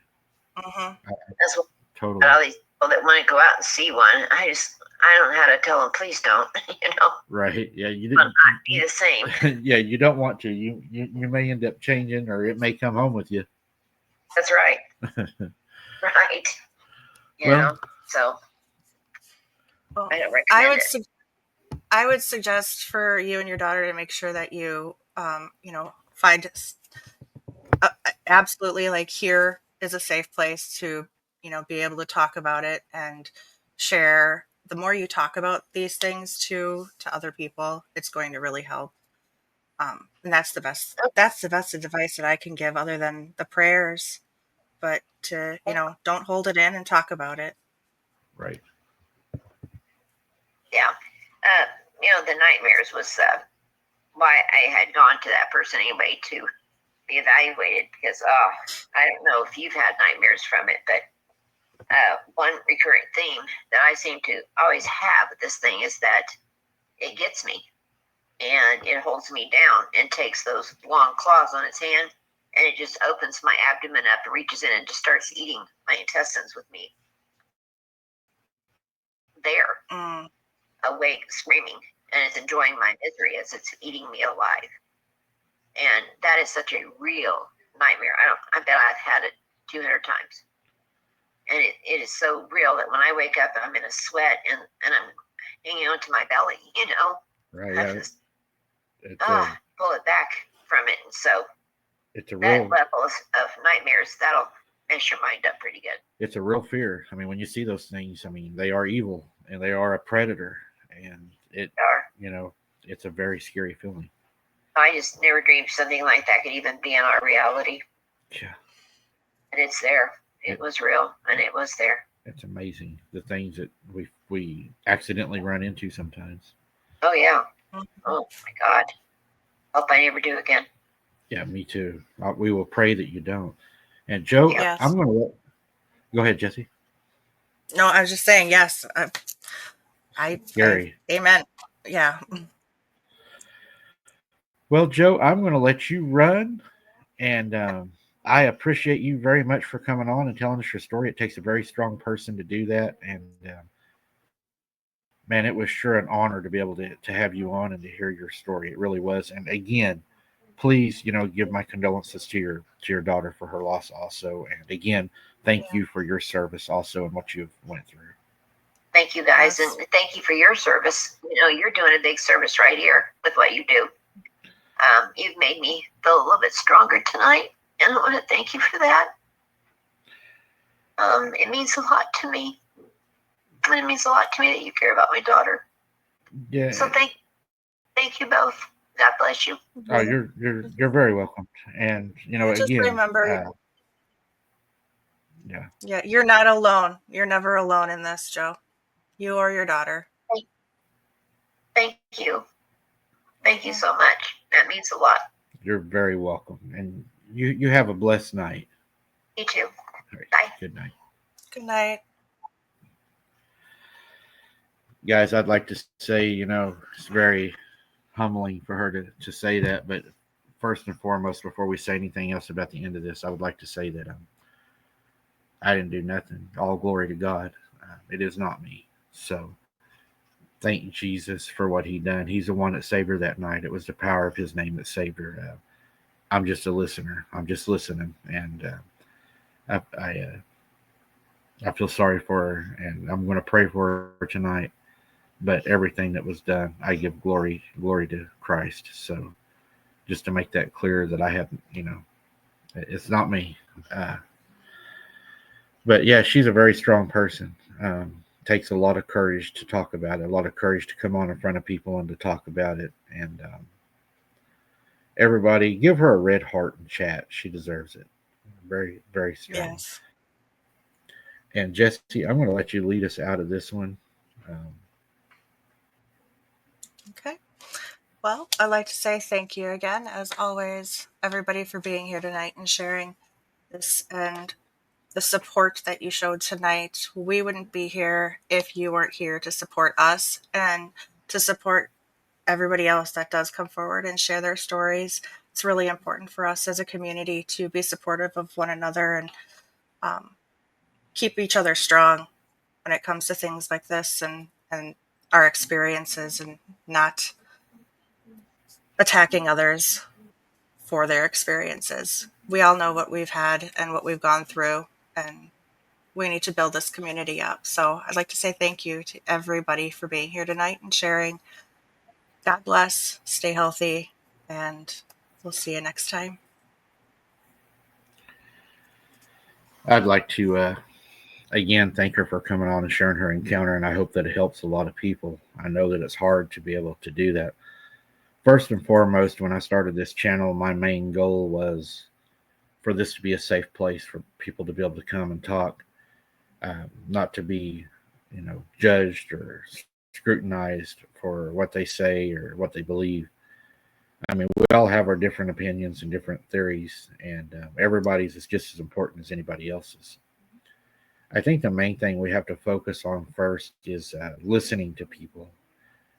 Mm-hmm. That's what Totally. all these people that want to go out and see one. I don't know how to tell them, please don't. Right. Yeah. You But didn't. not be the same. Yeah. You don't want to. You may end up changing, or it may come home with you. That's right. Right. So Well, I don't recommend it. I would suggest for you and your daughter to make sure that you, find absolutely like here is a safe place to, be able to talk about it and share. The more you talk about these things to other people, it's going to really help. And that's the best advice that I can give other than the prayers. But to, don't hold it in and talk about it. Right. Yeah. The nightmares was why I had gone to that person anyway to be evaluated, because I don't know if you've had nightmares from it, but one recurring theme that I seem to always have with this thing is that it gets me and it holds me down and takes those long claws on its hand, and it just opens my abdomen up and reaches in and just starts eating my intestines with me there, awake, screaming, and it's enjoying my misery as it's eating me alive. And that is such a real nightmare. I bet I've had it 200 times. And it is so real that when I wake up, I'm in a sweat and I'm hanging onto my belly, Right. I Yeah. just pull it back from it. And so it's a that real level of nightmares, that'll mess your mind up pretty good. it's a real fear. I mean, when you see those things, I mean, they are evil and they are a predator, and it's a very scary feeling. I just never dreamed something like that could even be in our reality. Yeah. And it's there. It was real, and it was there. It's amazing the things that we accidentally run into sometimes. Oh, yeah. Oh, my God. Hope I never do again. Yeah, me too. We will pray that you don't. And Joe, Yes. I'm going to go ahead, Jesse. No, I was just saying, yes. Gary. Amen. Yeah. Well, Joe, I'm going to let you run, and I appreciate you very much for coming on and telling us your story. It takes a very strong person to do that, and man, it was sure an honor to be able to have you on and to hear your story. It really was. And again, please, give my condolences to your daughter for her loss also. And again, thank you for your service also and what you've went through. Thank you, guys, and thank you for your service. You're doing a big service right here with what you do. You've made me feel a little bit stronger tonight, and I want to thank you for that. It means a lot to me. And it means a lot to me that you care about my daughter. Yeah. So thank you both. God bless you. Oh, you're very welcome. And just again, remember, yeah. Yeah, you're not alone. You're never alone in this, Joe. You or your daughter. Thank you. Thank you so much. That means a lot. You're very welcome. And you have a blessed night. You too. All right. Bye. Good night. Good night. Guys, I'd like to say, it's very humbling for her to say that. But first and foremost, before we say anything else about the end of this, I would like to say that I didn't do nothing. All glory to God. It is not me. So thank Jesus for what he done. He's the one that saved her that night. It was the power of his name that saved her. I'm just a listener. I'm just listening. And I feel sorry for her. And I'm going to pray for her tonight. But everything that was done, I give glory to Christ. So just to make that clear that I haven't, it's not me. Uh, but yeah, she's a very strong person. Takes a lot of courage to talk about it, a lot of courage to come on in front of people and to talk about it. And everybody, give her a red heart in chat. She deserves it. Very, very strong. Yes. And Jesse, I'm going to let you lead us out of this one. Um, Okay. Well, I'd like to say thank you again, as always, everybody, for being here tonight and sharing this and the support that you showed tonight. We wouldn't be here if you weren't here to support us and to support everybody else that does come forward and share their stories. It's really important for us as a community to be supportive of one another and um, keep each other strong when it comes to things like this and our experiences, and not attacking others for their experiences. We all know what we've had and what we've gone through, and we need to build this community up. So I'd like to say thank you to everybody for being here tonight and sharing. God bless, stay healthy, and we'll see you next time. I'd like to again thank her for coming on and sharing her encounter, and I hope that it helps a lot of people. I know that it's hard to be able to do that. First and foremost, when I started this channel, my main goal was for this to be a safe place for people to be able to come and talk, not to be, judged or scrutinized for what they say or what they believe. I mean, we all have our different opinions and different theories, and everybody's is just as important as anybody else's. I think the main thing we have to focus on first is listening to people.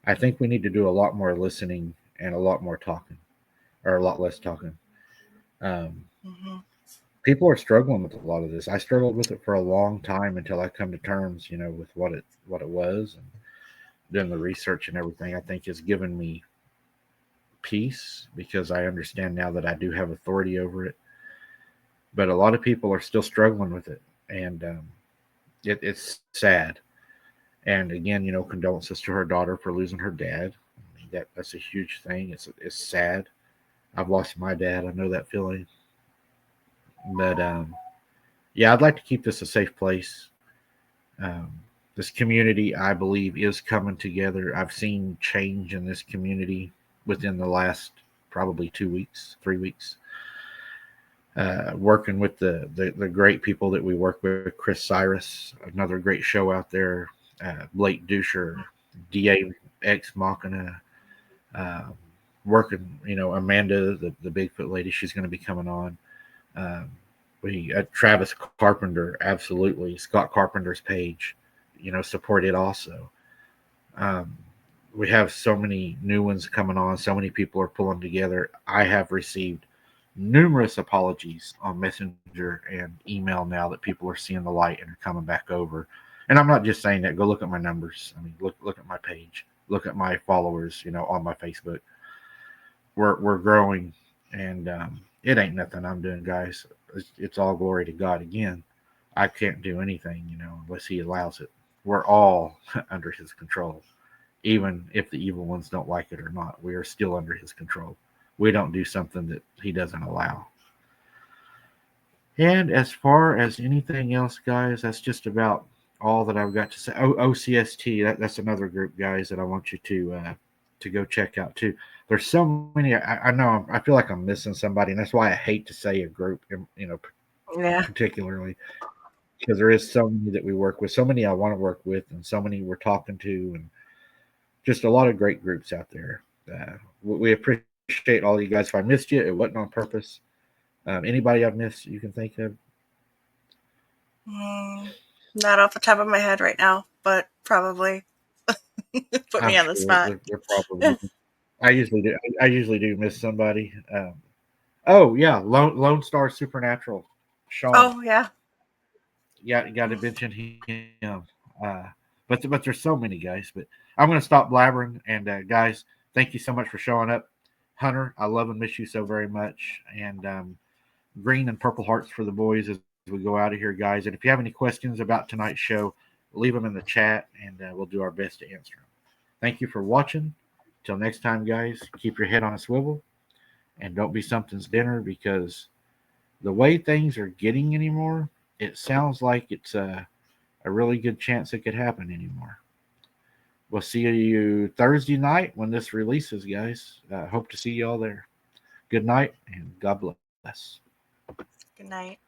I think we need to do a lot more listening and a lot more talking, or a lot less talking. Um, Mm-hmm. People are struggling with a lot of this. I struggled with it for a long time until I come to terms, with what it was, and doing the research and everything. I think has given me peace because I understand now that I do have authority over it. But a lot of people are still struggling with it, and it's sad. And again, condolences to her daughter for losing her dad. I mean, that's a huge thing. It's sad. I've lost my dad. I know that feeling. But yeah, I'd like to keep this a safe place. Um, this community, I believe, is coming together. I've seen change in this community within the last probably 2 weeks, 3 weeks. Working with the great people that we work with, Chris Cyrus, another great show out there, Blake Dusher, DA Ex Machina, uh, working, Amanda, the Bigfoot lady, she's going to be coming on. Um, we Travis Carpenter, absolutely. Scott Carpenter's page, support it also. Um, we have so many new ones coming on. So many people are pulling together. I have received numerous apologies on Messenger and email now that people are seeing the light and are coming back over. And I'm not just saying that. Go look at my numbers. I mean, look at my page. Look at my followers. On my Facebook. We're growing, and it ain't nothing I'm doing, guys. It's all glory to God. Again, I can't do anything, unless He allows it. We're all under His control, even if the evil ones don't like it or not. We are still under His control. We don't do something that He doesn't allow. And as far as anything else, guys, that's just about all that I've got to say. OCST, that's another group, guys, that I want you to go check out too. There's so many. I know I feel like I'm missing somebody, and that's why I hate to say a group, Yeah. particularly because there is so many that we work with, so many I want to work with, and so many we're talking to, and just a lot of great groups out there. We appreciate all you guys. If I missed you, it wasn't on purpose. Anybody I've missed you can think of? Not off the top of my head right now, but probably put I'm me on the sure spot. there probably. I usually do. I usually do miss somebody. Oh yeah, Lone Star Supernatural, Sean. Oh yeah. Yeah, got to mention him. But there's so many guys. But I'm going to stop blabbering. And guys, thank you so much for showing up. Hunter, I love and miss you so very much. And green and purple hearts for the boys as we go out of here, guys. And if you have any questions about tonight's show, leave them in the chat, and we'll do our best to answer them. Thank you for watching. Till next time, guys, keep your head on a swivel and don't be something's dinner because the way things are getting anymore, it sounds like it's a really good chance it could happen anymore. We'll see you Thursday night when this releases, guys. Hope to see you all there. Good night and God bless. Good night.